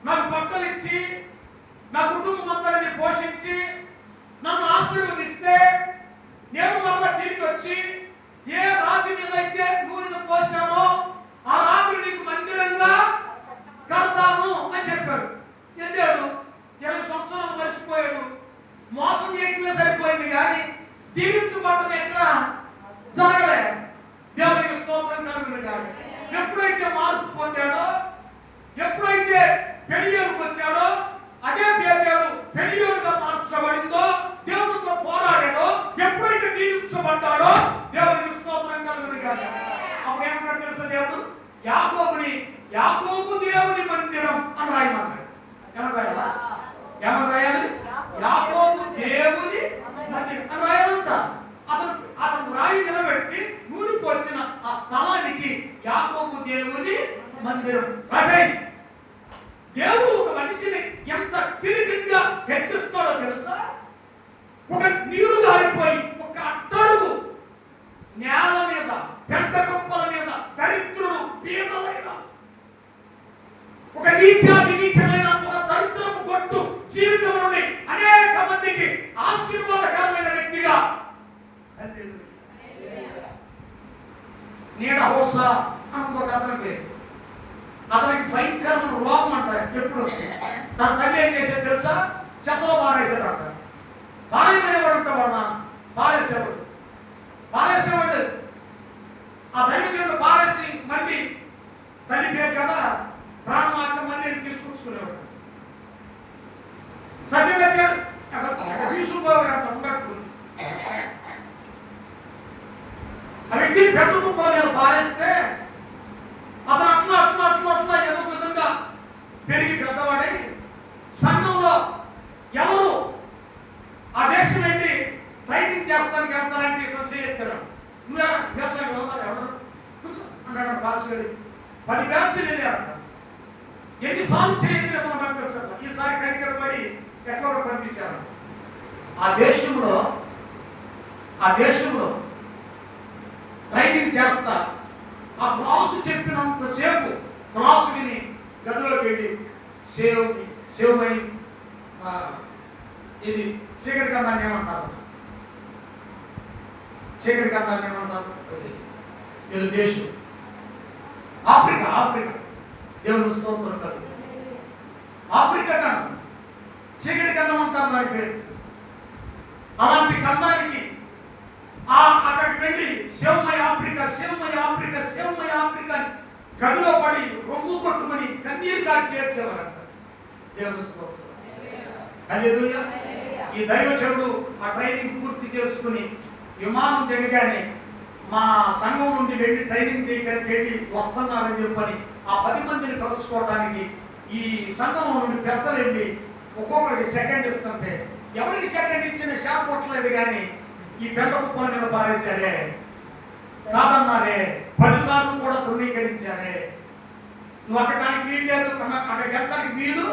నాకు బట్టలు ఇచ్చి నా కుటుంబం అంతటిని పోషించి నన్ను ఆశీర్వదిస్తే నేను మరలా తిరిగి వచ్చి ఏ రాతి మీద అయితే నూనెను పోసానో ఆ రాత్రి నీకు మందిరంగా కడతాను అని చెప్పాడు. ఎందుకు 20 సంవత్సరాలు మర్చిపోయాడు. మోసం చేయటమే సరిపోయింది కానీ దీవించబడ్డం ఎక్కడ జరగలే. దేవునికి స్తోత్రం కలుగును గాక. ఎప్పుడైతే మార్పు పొందాడో, ఎప్పుడైతే పెనియేలుకు వచ్చాడో, అదే పేదలు పెనియేలుగా మార్చబడిందో, దేవునితో పోరాడాడో, ఎప్పుడైతే దీవించబడ్డాడో దేవునికి స్తోత్రం కలుగును గాక. అప్పుడు ఏమన్నాడు తెలుసా దేవుడు, యాకోబు దేవుని మందిరం అని రాయమన్నాడు. ఏమని రాయాలి? యాకోబు దేవుని మందిరం అని రాయాలంట. అతను రాయి నిలబెట్టి నూనె పోసిన ఆ స్థలానికి యాకోబు దేవుని మందిరం రాజై. దేవుడు ఒక మనిషిని ఎంత తిరిగిగా హెచ్చిస్తాడో తెలుసా. ఒక నీరు గారిపోయి ఒక అట్టడుగు నేల మీద, పెద్ద కుప్పల మీద దరిద్రుడు పీదలైన ఒక నీచమైన ఒక దరిద్రపు కొట్టు జీవితంలోని అనేక మందికి ఆశీర్వాదకరమైన వ్యక్తిగా నీడ హోస అని ఒక అతని పేరు. అతనికి భయంకరమైన రోగం అంటారు. ఎప్పుడు తన తల్లి ఏం చేసేది తెలుసా, చెత్తలో పారేసేది అంట. పారేమనేవాడు ఉంటాడు, పారేసేవాడు. ఆ దైవజనుడు పారేసి మళ్ళీ తల్లి పేరు కదా ప్రాణమార్గ మళ్ళీ తీసుకొచ్చుకునేవాడు. సత్యం వచ్చాడు అసలు తీసుకుపోవాడు అంత ఉండకపోయింది. ఆ వ్యక్తి పెద్ద కుప్ప నేను పారేస్తే అతను అట్లా ఏదో విధంగా పెరిగి పెద్దవాడై సంఘంలో ఎవరు ఆ దేశం వెళ్ళి ట్రైనింగ్ చేస్తానికి వెళ్తారంటే ఇతను చేయెత్తాడు. నువ్వే వెళ్తాను ఎవరు అన్నాడు భాష. 10 బ్యాచ్లు వెళ్ళారంట. ఎన్నిసార్లు చేయెత్తి అతను పంపించారు. ఈసారి కనికరపడి ఎక్కడో పంపించారు. ఆ దేశంలో ట్రైనింగ్ చేస్తా ఆ క్లాసు చెప్పినంతసేపు క్లాసు విని గదిలోకి వెళ్ళి సేవమై ఇది చీకటి కన్నాన్ని ఏమంటారు, ఇది దేశం ఆఫ్రికా. దేవుని స్తోత్రం కాదు, ఆఫ్రికా ఖండం చీకటి ఖండం అంటారు దాని పేరు. అలాంటి ఖండానికి అక్కడికి వెళ్ళి సేవమై ఆఫ్రికా గదిలో పడి రొమ్ము కొట్టుకుని కన్నీరు కాచి చేర్చేవారంట. దేవుని స్తోత్రం. హల్లెలూయా. ఈ దైవజనుడు ఆ ట్రైనింగ్ పూర్తి చేసుకుని విమానం దిగగానే మా సంఘం నుండి వెళ్ళి ట్రైనింగ్ చేయడానికి వెళ్ళి వస్తున్నారని చెప్పని ఆ 10 మందిని కలుసుకోవడానికి ఈ సంఘం నుండి పెద్దలు వెళ్ళి ఒక్కొక్కరికి సెకండ్ ఇస్తుంటే ఎవరికి సెకండ్ ఇచ్చిన షాప్ కొట్టలేదు కానీ ఈ పెద్ద కుప్పల మీద పారేశాడే, కాదన్నారే, 10 సార్లు కూడా ధృవీకరించారే. నువ్వు అక్కడానికి వీలు లేదు, అక్కడికి వెళ్ళడానికి వీలు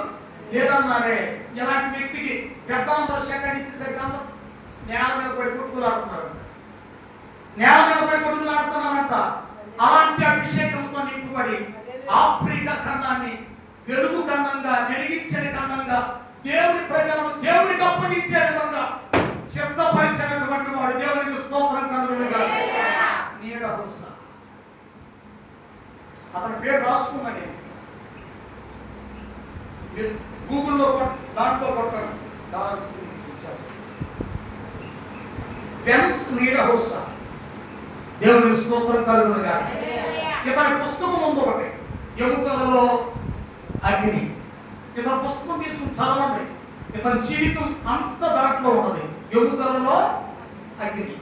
లేదన్నారే. ఇలాంటి వ్యక్తికి పెద్దలందరూ సెకండ్ ఇచ్చేసరికి అందరూ నేల మీద పడి కొట్టుకులాడుతున్నారు, నేల మీద పడి కొట్టుకులాడుతున్నారంట. అలాంటి అభిషేకంతో నింపబడి ఆఫ్రికా ఖండాన్ని వెలుగు ఖండంగా, వెలిగించిన ఖండంగా, దేవుని ప్రజలను దేవునికి అప్పగించే విధంగా సిద్ధపరిచినటువంటి వాడు. దేవునికి స్తోత్రం కలుగునుగా. నీడ హోస అతని పేరు రాసుకున్నది. గూగుల్లో దాంట్లో కొట్టాను, వెన్స్ నీడ హోస. దేవునికి స్తోత్రం కలుగునుగా. ఇతని పుస్తకం ఉంది ఒకటి, ఎముకలలో అగ్ని. ఇతని పుస్తకం తీసుకుని చదవండి. ఇతని జీవితం అంత దాంట్లో ఉన్నది, ఎముకలలో అగ్ని.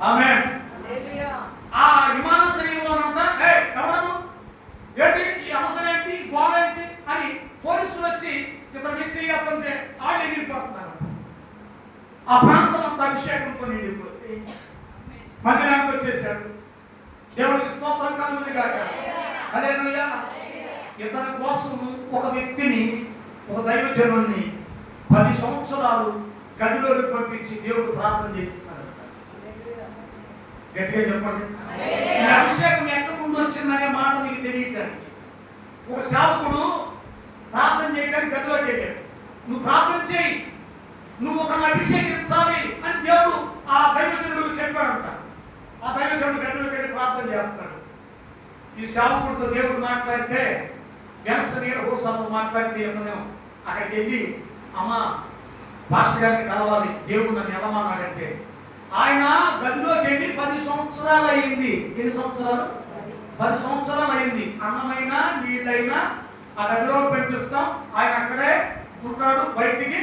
ఆమేన్. ఆ విమానాశ్రయంలోనంట ఎవరను ఏంటి ఈ అవసరం ఏంటి, గోడ ఏంటి అని పోలీసులు వచ్చి ఇతను ఇచ్చి అతంటే వాళ్ళు ఎగిరిపోతున్నారు. ఆ ప్రాంతం అంత అభిషేకంతో నిండిపోయి మందిరానికి వచ్చేసాడు. దేవునికి స్తోత్రం కలుగును గాక. హల్లెలూయా. ఇతని కోసం ఒక వ్యక్తిని, ఒక దైవజనుడిని 10 సంవత్సరాలు గదిలోకి పంపించి దేవుడు ప్రార్థన చేస్తున్నాడు. గట్టిగా చెప్పండి. ఈ అభిషేకం ఎక్కడి నుండి వచ్చిందనే మాట మీకు తెలియటానికి ఒక సేవకుడు ప్రార్థన చేయడానికి గదిలోకి వెళ్ళాడు. నువ్వు ప్రార్థన చేయి, నువ్వు ఒకరిని అభిషేకించాలి అని దేవుడు ఆ దైవజనుడికి చెప్పాడంట. ఆ దైవజనుడు గదిలోకి వెళ్ళి ప్రార్థన చేస్తాడు. ఈ సేవకుడితో దేవుడు మాట్లాడితే వెనసనీయ హోసాతో మాట్లాడితే ఏమన్నా అక్కడికి వెళ్ళి అమ్మ పాస్టర్ గారిని కలవాలి, దేవుడు నన్ను ఎలమన్నాడంటే ఆయన గదిలోకి వెళ్ళి 10 సంవత్సరాలు అయింది. ఎన్ని సంవత్సరాలు? 10 సంవత్సరాలు అయింది. అన్నమైనా నీళ్ళైనా ఆ గదిలో పంపిస్తాం, ఆయన అక్కడే ఉంటాడు, బయటికి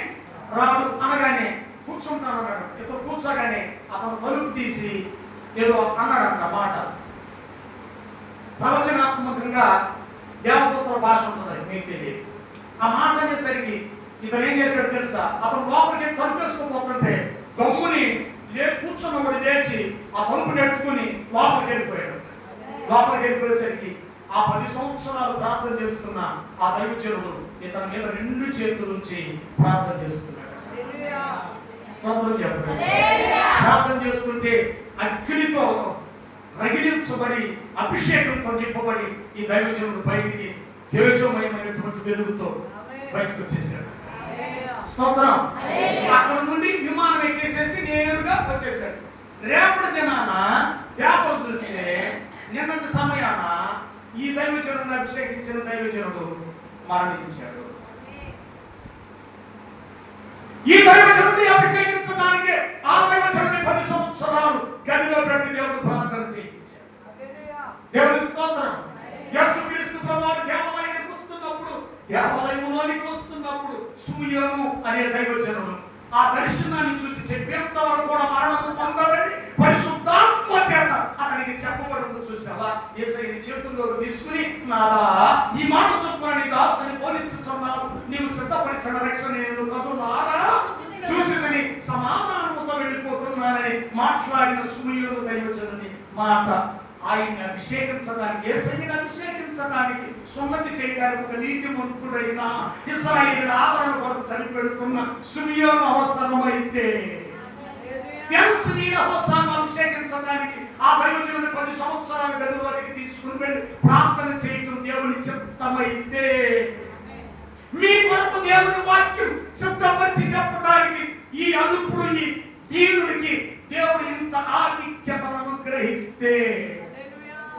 రాడు అనగానే కూర్చుంటాను అన్నాడు. ఇతను కూర్చోగానే అతను తలుపు తీసి ఏదో అన్నాడంట మాట. ప్రవచనాత్మకంగా దేవదూతల భాష ఉంటుంది, మీకు తెలియదు. ఆ మాట అనేసరికి ఇతను ఏం చేశాడు తెలుసా? అతను లోపలికి తలుపు వేసుకోబోతుంటే గమ్ముని కూర్చున్నవాడు లేచి ఆ తలుపు నెట్టుకుని లోపలికి వెళ్ళిపోయాడు. లోపలికి వెళ్ళిపోయేసరికి ఆ 10 సంవత్సరాలు ప్రార్థన చేస్తున్న ఆ దైవజనుడు ఇతని మీద 2 చేతులు ఉంచి ప్రార్థన చేస్తున్నాడు. స్తోత్రం చెప్పండి. ప్రార్థన చేసుకుంటే అగ్నితో రగిలించబడి అభిషేకంతో నింపబడి ఈ దైవజనుడు బయటికి తేజోమయమైనటువంటి వెలుగుతో బయటకు వచ్చేసాడు. స్తోత్రం. అక్కడ నుండి విమానం ఎక్కేసేసి నేరుగా వచ్చేసాడు. రేపటి దినాన పేపర్ చూస్తే నిన్నటి సమయాన ఈ దైవజనుడిని అభిషేకించిన దైవజనుడు మరణించాడు. ఈ దైవజనుడిని అభిషేకించడానికి ఆ దైవజనుడిని 10 సంవత్సరాలు గదిలో పెట్టి దేవుడు ప్రార్థన చేయించాడు. దేవుని స్తోత్రం. యేసుక్రీస్తు ప్రభువు దేవాలయానికి వస్తున్నప్పుడు, దేవాలయంలోనికి వస్తున్నప్పుడు సుమియోను అనే దైవజనుడు ఆ దర్శనాన్ని చూసి చెప్పేంత వరకు కూడా మరణము పొందాలని పరిశుద్ధాత్మ చేత అతనికి చెప్పబడుతూ చూసావా? యేసయ్యని చేతుల్లోకి తీసుకుని నాదా ఈ మాట చొప్పున నీ దాసుని పోలించుచున్నావు, నీవు సిద్ధపరిచిన రక్షణ నేను కదులారా చూసినని సమాధానముతో వెళ్ళిపోతున్నానని మాట్లాడిన సుమియోను దైవజనుని మాట ఆయన్ని అభిషేకించడానికి, యేసయ్యని అభిషేకించడానికి, సున్నతి చేయడానికి ఒక నీతిమంతుడైన ఇశ్రాయేలు ఆదరణ కొరకు కనిపెడుతున్న సుమియోను అవసరమైతే హోసాను అభిషేకించడానికి ఆ దైవజనుని 10 సంవత్సరాల గదిలోకి తీసుకుని వెళ్ళి ప్రార్థన చేయటం దేవుని చిత్తమైతే మీ కొరకు దేవుని వాక్యం సిద్ధపరిచి చెప్పడానికి ఈ అనుకుడు ఈ దీనుడికి దేవుడు ఇంత ఆధిక్యతలను గ్రహిస్తే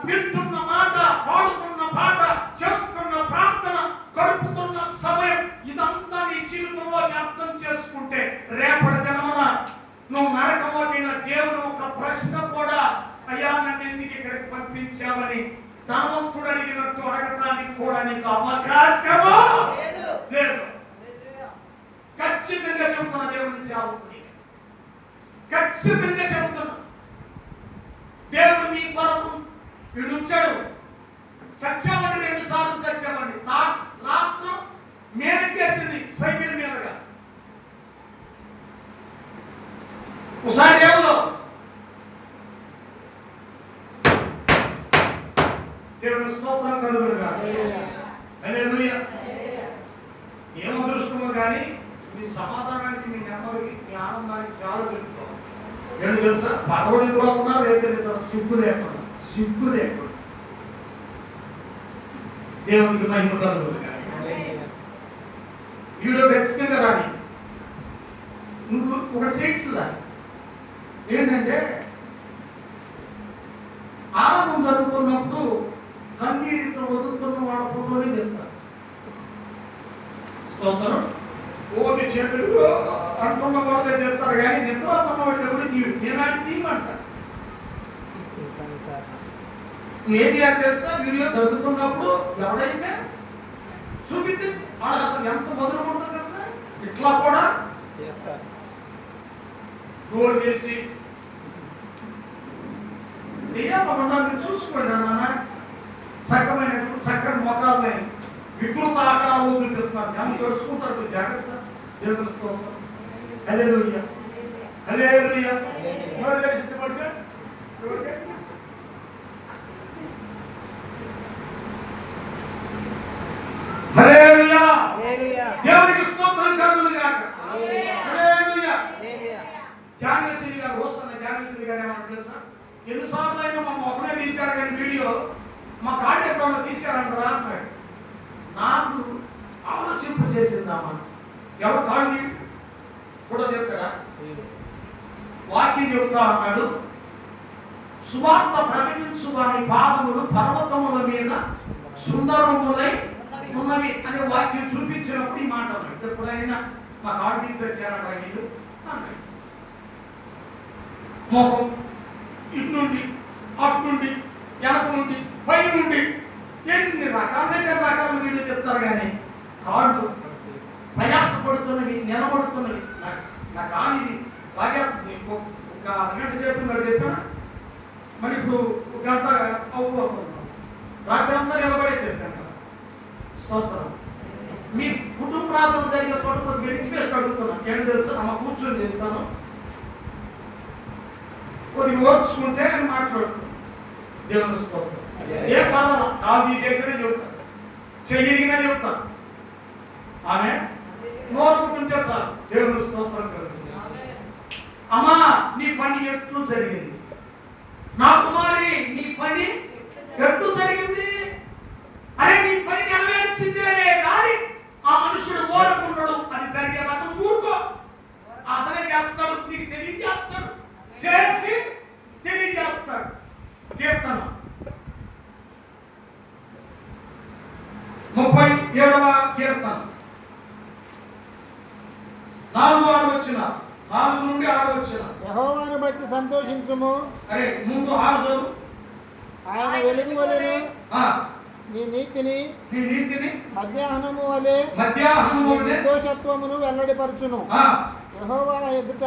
వింటున్న మాట, పాడుతున్న పాట, చేస్తున్న ప్రార్థన, గడుపుతున్న సమయం ఇదంతా నీ జీవితంలో అర్థం చేసుకుంటే రేపటి దినమున నువ్వు నరకంలోకి దేవుడు ఒక ప్రశ్న కూడా అయ్యా నన్ను ఎందుకు ఇక్కడికి పంపించావని ధనవంతుడు అడిగినట్టు అడగటానికి కూడా నీకు అవకాశమా లేదు. ఖచ్చితంగా చెబుతున్నా దేవుని సేవకుని, ఖచ్చితంగా చెబుతున్నా దేవుడు మీ కొరకు వీడు వచ్చాడు. చచ్చామండి 2 సార్లు చచ్చామండి. రాత్రం మీదకేసింది సైకిల్ మీదగా, ఒకసారి దేవుడు దేవుని స్తోత్రం కలుగునుగా. హల్లెలూయా. కానీ మీ సమాధానానికి, మీ నెమ్మదికి, మీ ఆనందానికి చాలా చెప్తాం. ఏంటి తెలుసా? పదవుడు ఎందులో ఉన్నారు, ఏదైతే సిగ్గు లేకుండా, సిగ్గు లేకుండా. దేవునికి మహిమ కలుగుతుంది. వీడియో ఖచ్చితంగా రాని నువ్వు ఒక చేయట్లా. ఏంటంటే ఆనందం జరుగుతున్నప్పుడు కన్నీటితో వదులుతున్న వాళ్ళ ఫోటోనే తెస్తారు. స్తోత్రం. ఓకే చేతులు అంటున్న వాళ్ళదే తెస్తారు, కానీ నిద్రతున్న వాళ్ళు ఎవరు తీయడు. నేనాడు తీయమంటారు. ఏది అని తెలుసా? వీడియో జరుగుతున్నప్పుడు ఎవడైతే చూపితే వాడు అసలు ఎంత మొదలు పడుతుందో తెలుసా? ఇట్లా కూడా గోల్ చేసి మీరు చూసుకోండి నాన్న, చక్కని మొఖాలని వికృత ఆకారంలో చూపిస్తున్నారు. జనం తెలుసుకుంటారు. జాగ్రత్త. దేవుని స్తోత్రం. హల్లెలూయా, హల్లెలూయా. హల్లెలూయా, దేవునికి స్తోత్రం కలుగును గాక. హల్లెలూయా. జానవేశ్వరి గారు వస్తున్న జానవేశ్వరి గారు ఏమన్నా తెలుసా? ఎన్నిసార్లు అయినా మా మొక్కనే తీశారు, కానీ వీడియో మా కాళ్ళు ఎప్పుడన్నా తీశారంటారా అన్నాడు. నాకు ఆలోచింప చేసిందామా? ఎవరు కాళ్ళు కూడా చెప్తారా? వాక్యం చెప్తా అన్నాడు. సువార్త ప్రకటించు వారి పాదములు పర్వతముల మీద సుందరములై ఉన్నవి అనే వాక్యం చూపించినప్పుడు ఈ మాట అన్నాడు. ఎప్పుడైనా మా కాళ్ళు తీసి వచ్చారంటారా వీళ్ళు అన్నాడు. మోహం ఇటు నుండి, అటు నుండి, వెనక నుండి, పై నుండి ఎన్ని రకాల వీడియో చెప్తారు, కానీ కాళ్ళు ప్రయాసపడుతున్నవి, నిలబడుతున్నవి. నా కాలు ఇది బాగా ఒక అరగంట సేపు మరి చెప్పాను. మరి ఇప్పుడు ఒక గంట అవ్వబోతున్నాం. రాత్రి అంతా నిలబడే చెప్పాను కదా. స్తోత్రం. మీ కుటుంబ ప్రార్థన జరిగే చోట కొద్దిగా రిక్వెస్ట్ అడుగుతున్నాను. ఏంటి తెలుసా? అమ్మ కూర్చొని చెప్తాను, కొద్దిగా ఓర్చుకుంటే అని మాట్లాడుతున్నాను. దేవుని స్తోత్రం. ఏ పర్వాలా, కాలు తీసేసినా చెప్తాను, చెయ్యినా చెప్తాను. ఆమె నోరుకుంటే చాలు. దేవుని స్తోత్రం కలుగుతుంది. అమ్మా, నీ పని ఎట్లు జరిగింది? నా కుమారి, నీ పని ఎట్లు జరిగింది? అరే, నీ పని నెరవేర్చిందేనే కానీ ఆ మనుషుడు ఓరకుంటాడు. అది జరిగేదాకా ఊరుకో. అతనే చేస్తాడు, నీకు తెలియజేస్తాడు, చేసి తెలియజేస్తాడు. కీర్తన 37వ కీర్తన 4 వచ్చిన 4 నుండి 6 వచ్చిన. యెహోవాను బట్టి సంతోషించుము. అరే ముందు 6 చదువు. ఆయన వెలుగు వలెను నీ నీతిని మధ్యాహ్నము వలె నిర్దోషత్వమును వెల్లడిపరచును. యెహోవా ఎదుట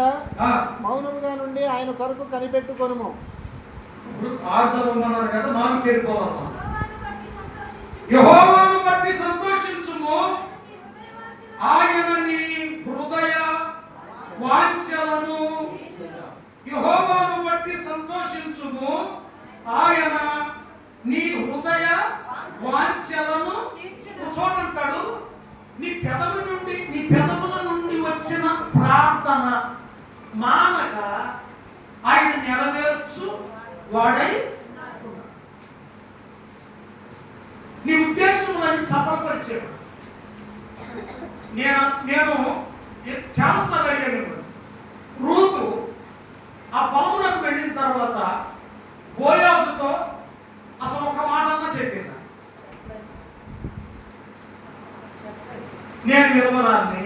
మౌనముగా నుండి ఆయన కొరకు కనిపెట్టుకొనుము. యెహోవాను బట్టి సంతోషించుము, ఆయన నీ హృదయ వాంఛలను. యెహోవాను బట్టి సంతోషించుము, ఆయన నీ హృదయ వాంఛలను. చూడంటాడు, నీ పెదవుల నుండి వచ్చిన ప్రార్థన మానక ఆయన నెరవేర్చు వాడై నీ ఉద్దేశములని సఫలపరిచాడు. నేను చాలాసార్లు అడిగాను. రూతు ఆ పొలమునకు వెళ్ళిన తర్వాత బోయాజుతో అసలు ఒక మాట అన్నా చెప్పింది, నేను విలువరాన్ని,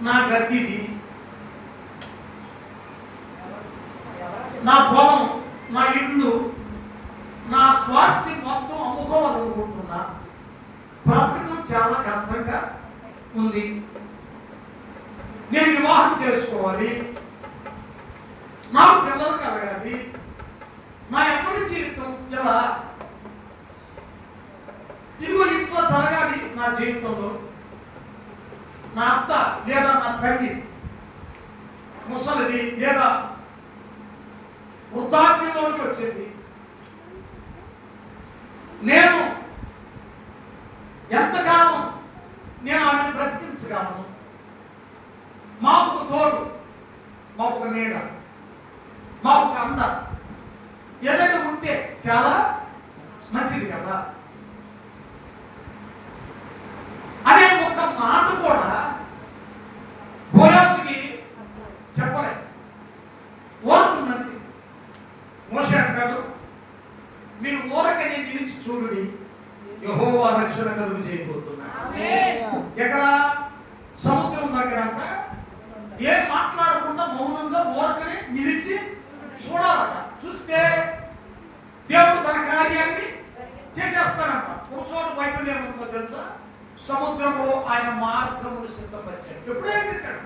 నా గతిది, నా పొలం, నా ఇల్లు, నా స్వాస్థ్యం మొత్తం అమ్ముకోవాలనుకుంటున్నా. బ్రతకడం చాలా కష్టంగా ఉంది. నేను వివాహం చేసుకోవాలి, నాకు పిల్లలు కలగాలి, నా ఎప్పటి జీవితం ఎలా ఇదిగో ఇంట్లో జరగాలి. నా జీవితంలో నా అత్త లేదా నా తల్లి ముసలిది లేదా వృద్ధాప్యంలోకి వచ్చింది. నేను ఎంతకాలం నేను ఆమెను బ్రతికించగలను? మాకు ఒక తోడు, మాకు ఒక నీడ, మాకు ఒక అంద ఏదైనా ఉంటే చాలా మంచిది కదా అనే ఒక మాట కూడా బోయాసుకి చెప్పలేదు. ఓరుకుందండి. మోషే అంటాడు, మీరు ఊరకనే నిలిచి చూడుడి, యెహోవా రక్షణ కలుగు చేయబోతున్నాడు. ఎక్కడ? సముద్రం దగ్గర అంట. ఏం మాట్లాడకుండా మౌనంగా ఊరకనే నిలిచి చూడాలట. చూస్తే దేవుడు తన కార్యాన్ని చేసేస్తాడంట. ఒక చోట బైబిల్ ఏముందో తెలుసా? సముద్రంలో ఆయన మార్గమును సిద్ధపరిచాడు. ఎప్పుడు వేసేసాడు?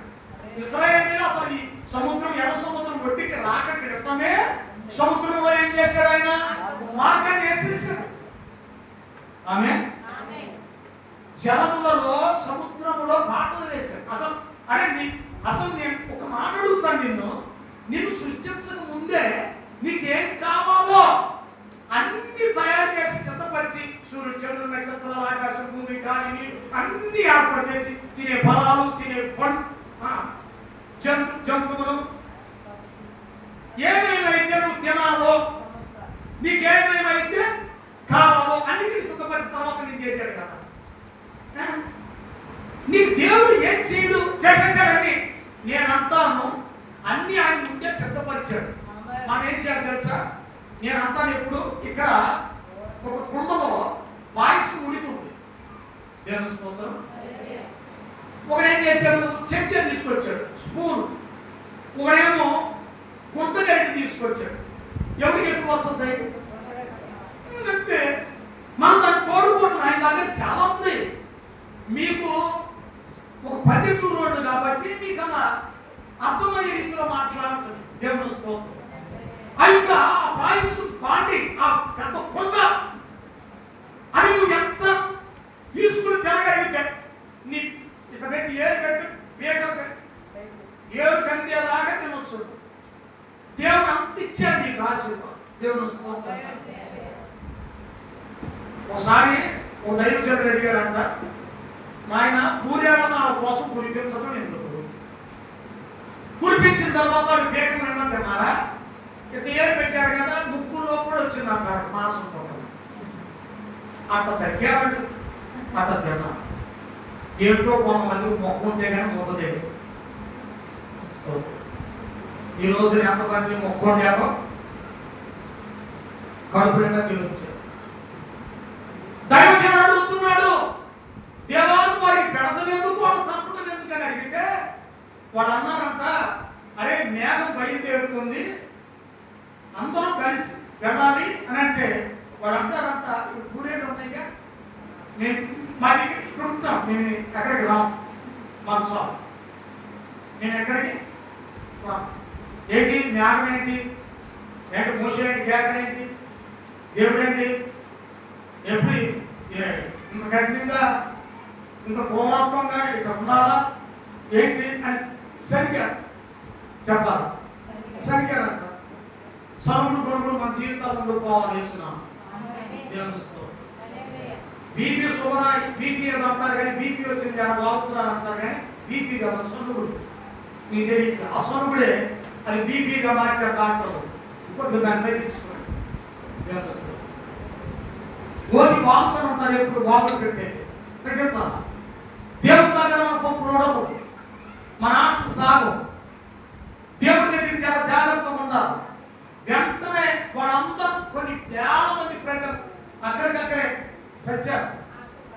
ఇశ్రాయేలీయులు అసలు ఈ సముద్రం, ఎర్ర సముద్రం ఒడ్డుకి రాక క్రితమే సముద్రంలో ఏం చేశాడు? ఆయన మార్గాన్ని వేసేసాడు. ఆమె జలములలో సముద్రములో బాటలు వేశాడు. అసలు నేను ఒక మాట అడుగుతాను, నిన్ను సృష్టించక ముందే నీకేం కావాలో అన్ని తయారు చేసి సిద్ధపరిచి, సూర్యుడు, చంద్రుడు, నక్షత్రాలు, ఆకాశం, భూమి, గాలిని అన్ని ఏర్పాటు చేసి, తినే ఫలాలు, తినే జంతువులు ఏమేమైతే నువ్వు తినాలో, నీకేమేమైతే కావాలో అన్నిటిని సిద్ధపరిచిన తర్వాత నేను చేశాడు కదా. నీకు దేవుడు ఏం చేయడు, చేసేసాడని నేను అంటాను. అన్ని ఆయన ముందే సిద్ధపరిచాడు. మనం ఏం చేయాలి తెలుసా? నేను అంటాను ఎప్పుడు, ఇక్కడ ఒక కుండలో వాయిస్ ఉడికింది. దేవుని స్తోత్రం. ఒకడు ఏం చేశాడు? చెంచా తీసుకొచ్చాడు, స్పూన్. ఒకడేమో గుంట గరిటె తీసుకొచ్చాడు. ఎవరికి ఎక్కువ వస్తుంది? అంతే. మనం దాన్ని తోడుకోవటం ఆయన దగ్గర చాలా ఉంది. మీకు ఒక పల్లెటూరు రోడ్డు కాబట్టి మీకు అలా అర్థమయ్యే రీతిలో మాట్లాడుతుంది. దేవుని స్తోత్రం. ఇంకా వాయిస్ బాండి, ఆ పెద్ద కొండ అని నువ్వు ఎంత తీసుకుని తినగలిగితే, నీ ఇక పెట్టి ఏరు పెడితే వేగలు ఏరు కందేలాగా తినొచ్చు. దేవుడు అంత ఇచ్చాడు నీకు ఆశీర్వాదం. దేవుని స్తోత్రం. ఒకసారి ఓ దైవజనుడు అడిగారంట, నాయన పూర్యాలను వాళ్ళ కోసం కురిపించడం ఎందుకు? కురిపించిన తర్వాత వాళ్ళు బేకం నిండా తిన్నారా? ఇక ఏరు పెట్టారు కదా, ముక్కుల్లో కూడా వచ్చింది అక్కడ మాసం తోట. అట్ట తగ్గారండి, అట్ట తిన్నా. ఏంటో కొంతమంది మొక్కుంటే కానీ మొక్కలేదు. సో ఈరోజు ఎంతమంది మొక్కుండారో కడుపు నిండా తినొచ్చారు. దైవజనుడు అడుగుతున్నాడు, దేవాన్ని వారికి పెడతం ఎందుకు, వాడు చంపడం ఎందుకని అడిగితే వాడు అన్నారంట, అరే మేఘం బయలుదేరుతుంది, అందరూ కలిసి వెళ్ళాలి అని అంటే వాడు అంటారంట, ఇప్పుడు కూరేళ్ళు ఉన్నాయిగా, నేను మా దగ్గర ఇక్కడ ఉంటాం, నేను ఎక్కడికి రాం, మాకు చాలు, నేను ఎక్కడికి రాం. ఏంటి మేఘం ఏంటి, మోసే ఏంటి, కేకలు ఏంటి, దేవుడు ఏంటి, ఎప్పుడు ఇంత కఠినంగా, ఇంత క్రూరత్వంగా ఇట్లా ఉండాలా ఏంటి అని సరిగ్గా చెప్పాలి. సరిగ్గా అంట సరుకులు గొడుగులు మన జీవితాల్లో పోవాలి వేస్తున్నాం. బీపీ షుగర్, బీపీ ఏదో అంటారు కానీ బీపీ వచ్చింది అని వాగుతున్నారు అంటారు కానీ బీపీ కదా సరుకుడు. మీకు తెలియదు ఆ సరుకుడే అది బీపీగా మార్చారు డాక్టర్లు. ఇంకొక దాన్ని తగ్గించుకోండి. ఓటి వాగుతూ ఉంటారు, ఎప్పుడు వాగులు పెట్టేది తగ్గించాలి. దేవుడి దగ్గర మన పప్పు రోడవు, మన ఆటలు సాగు. దేవుడి దగ్గర చాలా జాగ్రత్తగా ఉండాలి. వెంటనే వాళ్ళందరూ కొన్ని వేల మంది ప్రజలు అక్కడికక్కడే చచ్చారు.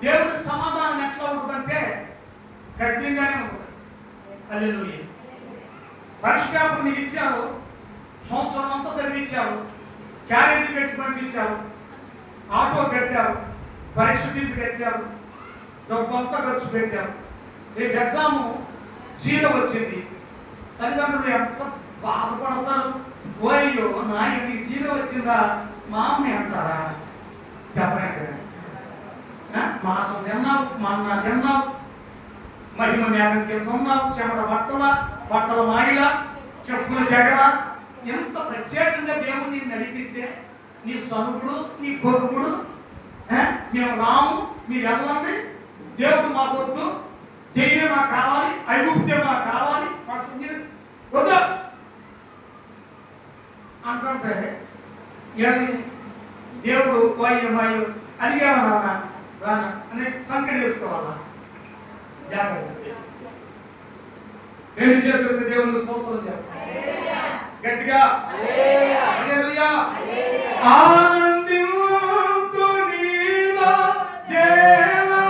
దేవుడి సమాధానం ఎట్లా ఉంటుందంటే కఠినంగానే ఉంటుంది. హల్లెలూయా. పరిష్కారం నీకు ఇచ్చారు, సంవత్సరం అంతా చదివించారు, క్యారేజీ పెట్టి పంపించారు, ఆటో కట్టారు, పరీక్ష ఫీజు కట్టారు, డబ్బు అంతా ఖర్చు పెట్టారు. రేపు ఎగ్జాము 0 వచ్చింది. తల్లిదండ్రులు ఎంత బాధపడతారు. ఓయ్యో నాయ నీకు 0 వచ్చిందా మా అమ్మ అంటారా? చెప్పండి. మాసం తిన్నావు, మన్నా తిన్నావు, మహిమ మేఘం కింద ఉన్నావు, చెమట బట్టల మాయిల, చెప్పుల దగ్గర ఎంత ప్రత్యేకంగా దేవుడు నడిపితే నీ సనుగుడు, నీ కొడుకుడు, మేము రాము, మీరు వెళ్ళండి, దేవుడు మా వద్దు, దెయ్యం మాకు కావాలి, ఐగుప్తే మాకు కావాలి, పాస్టర్ మీరు వద్దా అంటుంటే ఇవన్నీ దేవుడు వాయ్యమాయు అడిగావా నాన్న రానా అనే సంకటి వేసుకోవాలా? జాగ్రత్త. రెండు చేతులకు దేవుని స్తోత్రం చెప్పాలి గట్టిగా. హల్లెలూయా. ఆనందింతు నీలో దేవా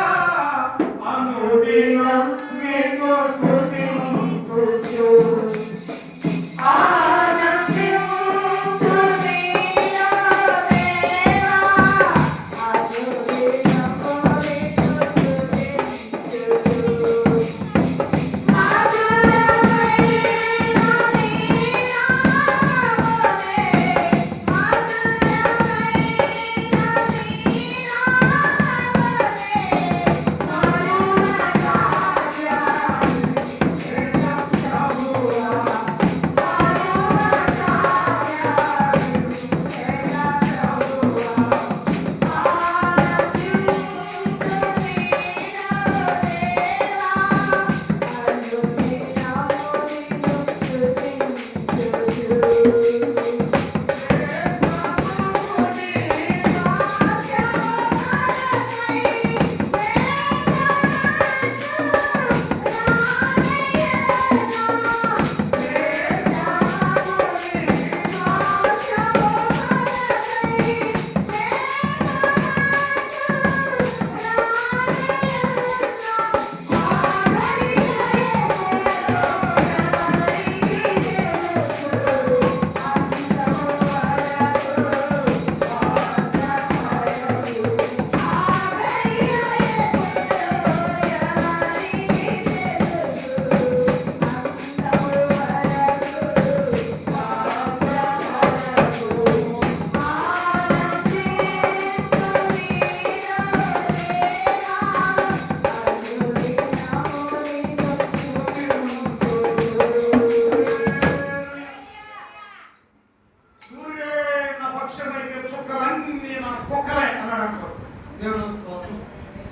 అనుదినం నీకు స్తుతించుచు.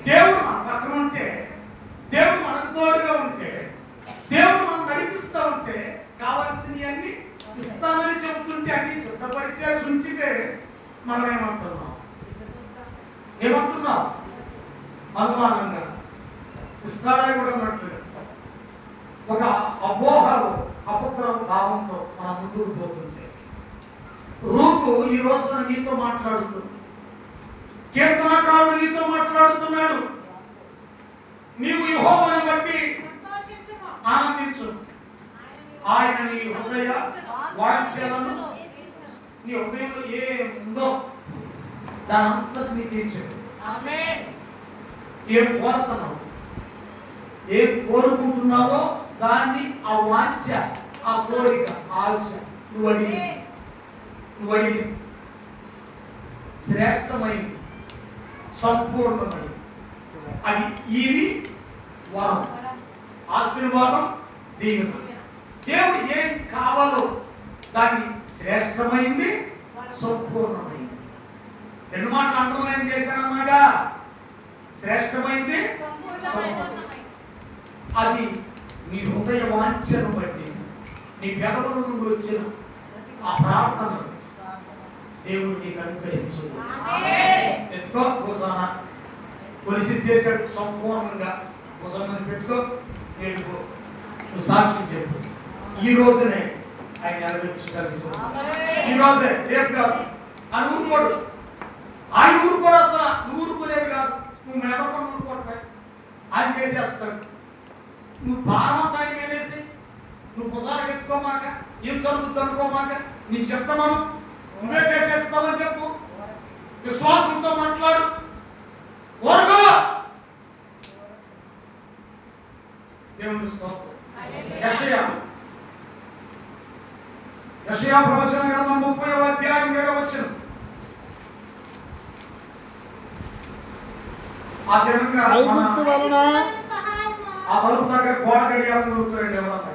దేవుడు మన పక్కన ఉంటే, దేవుడు మనకు తోడుగా ఉంటే, దేవుడు మనం నడిపిస్తూ ఉంటే, కావలసినవన్నీ ఇస్తానని చెబుతుంటే అన్ని సిద్ధపరిచేసి ఉంచితే మనం ఏమంటున్నాం? అనుమానంగా ఇస్తాడా కూడా ఉన్నట్లుగా ఒక అపోహలు అపుత్ర భావంతో మన ముందుకు పోతుంటే, రూతు ఈ రోజున నీతో మాట్లాడుతుంది, కీర్తనకారుడు నీతో మాట్లాడుతున్నాడు. నీవు యెహోవాను బట్టి ఆనందించు, ఆయన నీ హృదయ వాంఛలను, నీ హృదయంలో ఏముందో దాని అంతటిని తీర్చు. ఏం కోరుతున్నావు, ఏం కోరుకుంటున్నావో దాన్ని ఆ వాంఛ, ఆ కోరిక, ఆశ నువ్వు అడిగి శ్రేష్టమైంది, సంపూర్ణమైంది. అది ఇవి వరం, ఆశీర్వాదం, దీవెన. దేవుడు ఏం కావాలో దాన్ని శ్రేష్టమైంది, సంపూర్ణమైంది. రెండు మాటలు అండర్లైన్ చేశానన్నాగా, శ్రేష్టమైంది, అది నీ హృదయ వాంఛను బట్టి, నీ పెదవుల నుండి వచ్చిన ఆ ప్రార్థన దేవుడు నీకు అనుగ్రహించు. ఎత్తుకో భూసాన, కొలిసి చేశాడు సంపూర్ణంగా. భూసాన్ని పెట్టుకో, నేర్చుకో, నువ్వు సాక్ష్యం చెప్పు. ఈ రోజునే ఆయన నెరవేర్చగలిగిస్తాడు. ఈ రోజే, రేపు కాదు. అని ఊరుకోడు, ఆయన ఊరుకోడు. అసలు నువ్వు ఊరుకోలేదు కాదు, నువ్వు మెదపడి ఊరుకోవట్లే, ఆయన చేసేస్తాడు. నువ్వు భారమంతా ఆయన మీదేసి, నువ్వు భుజాలకు ఎత్తుకోమాక, ఏం చదువుతుంది అనుకోమాక, నీ చెప్తామను నువ్వే చేసేస్తావని చెప్పు. విశ్వాసంతో మాట్లాడు. ఊరుకో. దేవుని స్తోత్రం. యెషయా ప్రవచన గ్రంథం 30వ అధ్యాయం 7వ వచనం. ఆ దినంగా ఐగుప్తు వలన ఆ తలుపు దగ్గర గోడ గడియారం దొరుకుతారండి. ఎవరన్నా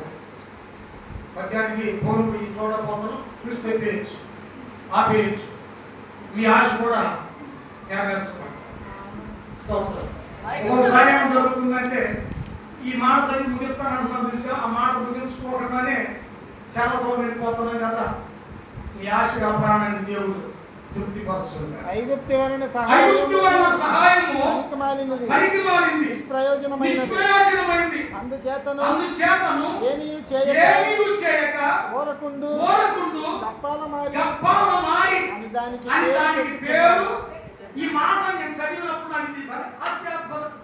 మధ్యానికి ఫోన్ పోయి చూడకపోతాను, చూసి తెప్పేయచ్చు, ఆపేయచ్చు. మీ ఆశ కూడా నెరవేర్చబడి. స్తోత్రం. ఒకసారి ఏం జరుగుతుందంటే, ఈ మాట చదివి ముగిస్తానంటున్నాం చూసా, ఆ మాట ముగించుకోకుండానే చాలా దూరం వెళ్ళిపోతున్నాం కదా. మీ ఆశగా ప్రాణాన్ని దేవుడు తృప్తిపరచుగా. ఐగుప్తు వలన సహాయము పనికిమాలింది, నిష్ప్రయోజనమైంది. అందుచేతను ఏమీ చేయక ఓరకుండు గప్పాల మారి అని దానికి పేరు. ఈ మాట నేను చదివినప్పుడు నాకు ఇది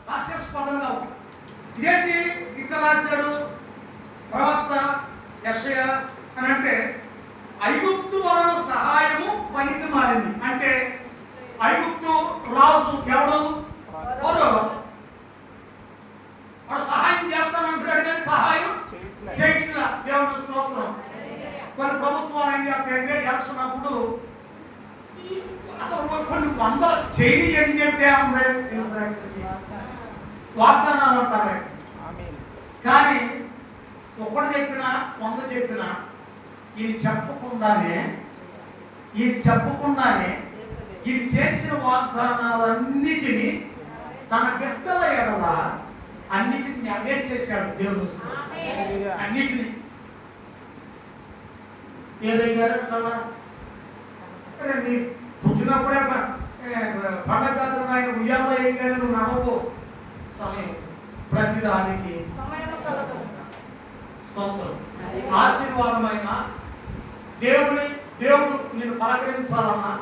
హాస్యాస్పదంగా ఉంది. ఇదేంటి ఇట్లా రాశాడు ప్రవక్త యెషయా అని అంటే, ఐగుప్తు వలన సహాయము పనికి మారింది అంటే ఐగుప్తు రాజు ఎవడు? వాడు సహాయం చేస్తానంటాడు కానీ సహాయం చేయట్లా. దేవుడు స్తోత్రం. కొన్ని ప్రభుత్వాలు ఏం చేస్తాయంటే ఎలక్షన్ అప్పుడు అసలు కొన్ని వందల చేయని అని చెప్తే వాగ్దానాలు అంటారు. కానీ ఒకటి చెప్పినా 100 చెప్పినా ఈయన చెప్పకుండానే ఈయన చేసిన వాగ్దానాలన్నిటినీ తన బిడ్డల ఎడల అన్నిటిని నెరవేర్చేశాడు దేవుడు. అన్నిటినీ ఏదైనా నీ పుట్టినప్పుడే పండగ కాదు ఆయన ఉయ్యాలో ఏం నువ్వు నడవో సమయం ప్రతిదానికి స్తోత్రం. ఆశీర్వాదమైన దేవుడు నిన్ను పలకరించాలన్నా,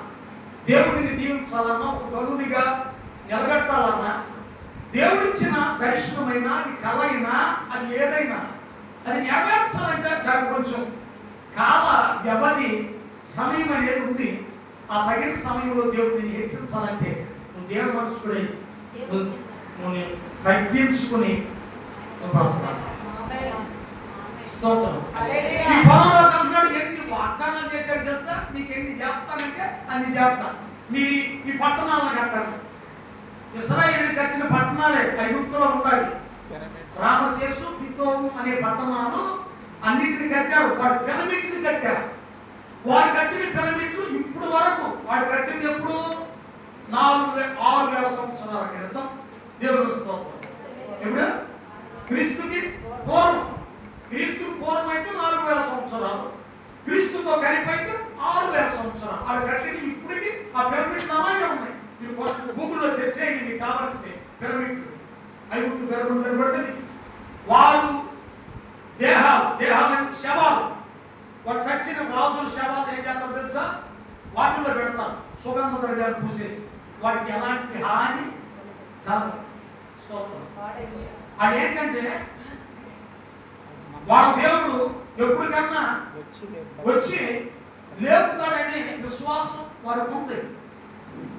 దేవుడిని దీవించాలన్నా, ఒక గనునిగా నిలబెట్టాలన్నా, దేవుడిచ్చిన దర్శనమైనా అది కళ అయినా అది ఏదైనా అది నెరవేర్చాలంటే దానికి కొంచెం కాల వ్యవధి సమయం అనేది ఉంది. ఆ తగిన సమయంలో దేవుడు నిన్ను హెచ్చించాలంటే నువ్వు దేవుని మనసుకుడే నువ్వు తగ్గించుకుని స్తోత్రం. ఈ పరమరాజు అన్నాడు, ఎన్ని వాగ్దానాలు చేశాడు తెలుసా? మీకు ఎన్ని చేస్తానంటే అన్ని చేస్తా. మీ ఈ పట్టణాలను కట్టండి. ఇశ్రాయేలు కట్టిన పట్టణాలే ఐగుప్తులో ఉన్నాయి. రామశేషు, పితోము అనే పట్టణాలు అన్నిటిని కట్టారు. వాడు పిరమిడ్లు కట్టారు. వాడు కట్టిన పిరమిడ్లు ఇప్పుడు వరకు వాడు కట్టింది ఎప్పుడు? 6,000 సంవత్సరాల క్రితం. దేవుడు స్తోత్రం. ఎప్పుడు? క్రీస్తుకి పూర్వం. క్రీస్తుకు పూర్వం అయితే 4,000 సంవత్సరాలు, క్రీస్తుతో కలిపైతే 6,000 సంవత్సరాలు. అది కట్టిన ఇప్పటికి ఆ పిరమిడ్లు అలాగే ఉన్నాయి. మీరు గూగుల్లో చర్చ చేయండి, మీకు కావాల్సింది పిరమిడ్లు. ఐగుప్తు పిరమిడ్ కనబడుతుంది. వారు దేహాలు శవాలు, వాడు చచ్చిన రాజుల శవాలు ఏం చేస్తారు తెలుసా? వాటిల్లో పెడతారు సుగంధ ద్రవ్యాలు పూసేసి. వాటికి ఎలాంటి హాని కాదు. అదేంటంటే వాడు దేవుడు ఎప్పటికన్నా వచ్చి లేపుతాడనే విశ్వాసం వారికి ఉంది.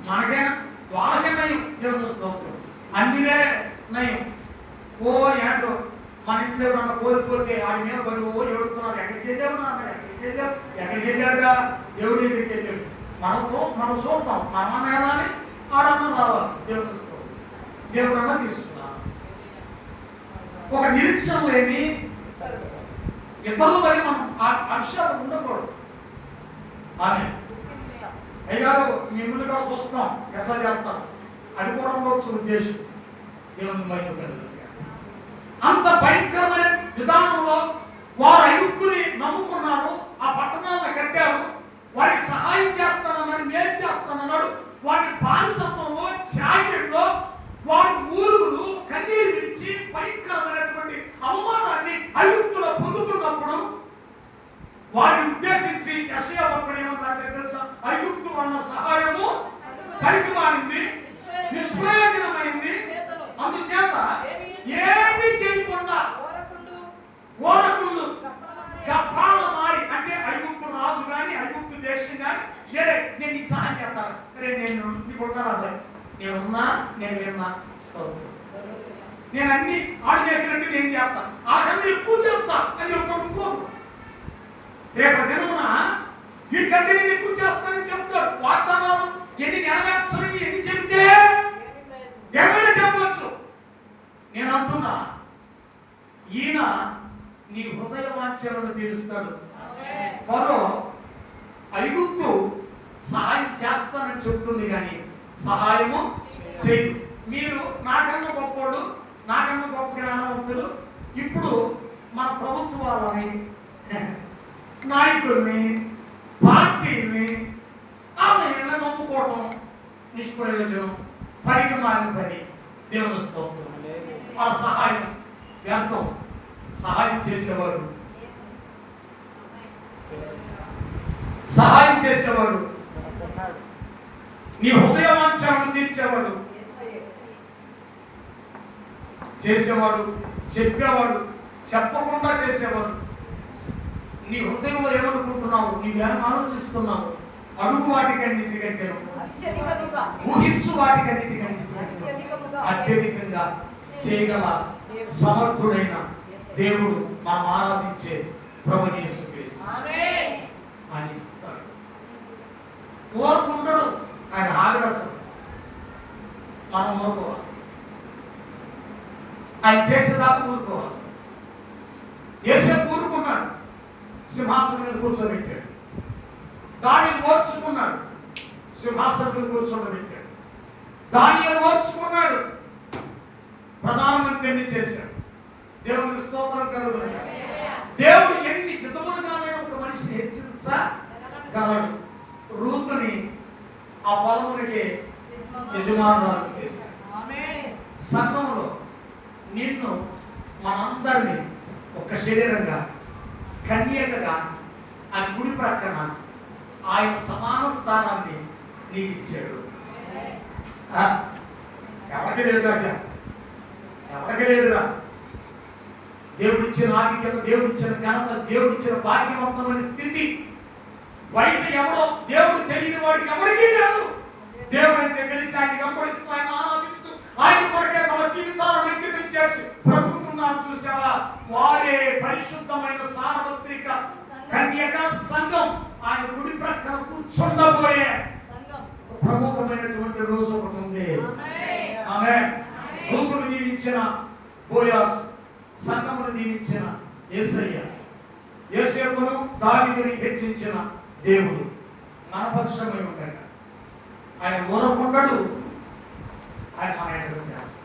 మనకే వాళ్ళకే నయం. దేవుడు స్తోత్రం. అన్నిలే నయం. ఓ ఏంటో మన ఇంట్లో ఎవరన్నా కోల్పోతే ఆడి మీద పడి ఏడుతున్నారు. ఎక్కడికి వెళ్ళారుగా? దేవుడి దగ్గరికి వెళ్ళాడు. మనం చూద్దాం. మనమన్నా వెళ్ళాలి, ఆడన్నా రావాలి. దేవుడు దేవుడు అన్నా తీసుకున్నా. ఒక నిరీక్షణ లేని ఇతరులు మరి మనం అక్షరాలు ఉండకూడదు. ఆమె అయ్యారు మీ ముందుగా చూస్తాం ఎట్లా చేస్తాం, అది కూడా ఉండవచ్చు ఉద్దేశం. దేవుని మహిమ అంత భయంకరమైన విధానంలో వారు ఐగుప్తుని నమ్ముకున్నారు. ఆ పట్టణాలను కట్టారు. వారికి సహాయం చేస్తానన్నాడు, మేలు చేస్తానన్నాడు. వారి బానిసత్వంలో చాకిరిలో వారి ఊరుగులు కన్నీరు విడిచి భయంకరమైనటువంటి అవమానాన్ని ఐగుప్తులో పొందుతున్నప్పుడు వారిని ఉద్దేశించి యెషయా భక్తుడు ఏమన్నా తెలుసా? ఐగుప్తు వలన సహాయము పనికి మారింది, నిష్ప్రయోజనమైంది. అందుచేత ఏమీ చేయకుండా ఓరకుండు గప్పాల మారి అంటే ఐగుప్తు రాజు కానీ ఐగుప్తు దేశం కానీ నేను నీకు సహాయం చేస్తాను. రే నేను నీకు ఉంటాను, నేనున్నా, నేను విన్నా, నేను అన్ని ఆడు చేసినట్టు నేను చేస్తాను, ఆకన్నా ఎక్కువ చేస్తా అని చెప్తాను. ఇంకోరు రేపు దినమున వీటికంటే నేను ఎక్కువ చేస్తానని చెప్తాడు. వాగ్దానాలు ఎన్ని నెరవేర్చాలని ఎన్ని చెబితే ఏమైనా చెప్పవచ్చు. నేను అంటున్నా, ఈయన నీ హృదయ వాంఛలను తీరుస్తాడు. ఫరో ఐగుప్తు సహాయం చేస్తానని చెప్తుంది కానీ సహాయము చేయదు. మీరు నాకన్నా గొప్పోడు, నాకన్నా గొప్ప జ్ఞానవంతులు ఇప్పుడు మన ప్రభుత్వాలని, నాయకుల్ని, పార్టీల్ని ఆమె నమ్ముకోవటం నిష్ప్రయోజనం, పనికి మాలిన పని. దేవుని స్తోత్రం. ఆ సహాయం వ్యర్థం. సహాయం చేసేవారు నీ హృదయవాంఛను తీర్చేవాడు, చేసేవాడు, చెప్పేవాడు, చెప్పకుండా చేసేవాడు. నీ హృదయంలో ఏమనుకుంటున్నావు, నీవేం ఆలోచిస్తున్నావు, అడుగు వాటికన్నిటికంటే, ఊహించు వాటికన్నిటికంటే అత్యధికంగా చేయగల సమర్థుడైన దేవుడు మనం ఆరాధించే ప్రభువు యేసుక్రీస్తు. ఆయన ఇస్తాడు. కోరుకుంటాడు ఆయన, ఆగడసలు మనం ఊరుకోవాలి. ఆయన చేసేదాకా ఊరుకోవాలి. యేసేపు ఊరుకున్నాడు, సింహాసనం మీద కూర్చోబెట్టాడు. దానిని ఓర్చుకున్నాడు, సింహాసనం మీద కూర్చోబెట్టాడు. దానిని ఓర్చుకున్నాడు, ప్రధానమంత్రిని చేశాడు. దేవునికి స్తోత్రం కలుగును. దేవుడు ఎన్ని విధములుగానైనా ఒక మనిషిని హెచ్చించగలడు. రూతుని ఆ పొలమునికి యజమానురాలు చేశాడు. సంఘంలో నిన్ను, మనందరినీ ఒక శరీరంగా, కన్యకగా ఆయన గుడి ప్రక్కన ఆయన సమాన స్థానాన్ని నీకు ఇచ్చాడు. ఎవరికి లేదు రాజా, ఎవరికి లేదురా. దేవుడిచ్చిన ఆధిక్యత, దేవుడిచ్చిన ఘనత, దేవుడిచ్చిన భాగ్యవంతమైన స్థితి బయట ఎవడో దేవుడు తెలియని వాడికి ఎవరికీ లేదు. దేవుడు అంటే తెలిసి ఆయన వెంబడిస్తూ, ఆయన ఆరాధిస్తూ, ఆయన కొరకే తమ జీవితాలను అంకితం చేసి బ్రతుకుతున్నారు. చూసావా, వారే పరిశుద్ధమైన సార్వత్రిక కన్యక సంఘం. ఆయన గుడి ప్రక్కన కూర్చుండబోయే ప్రముఖమైనటువంటి రోజు ఒకటి ఉంది. ఆమేన్. రూతును దీవించిన బోయాజు, సంఘమును దీవించిన యేసయ్య, యోసేపును దావీదుని హెచ్చించిన దేవుడు మన పక్షమై ఉండగా ఆయన ఊరకుండడు. ఆయన మన ఎడల చేస్తాడు.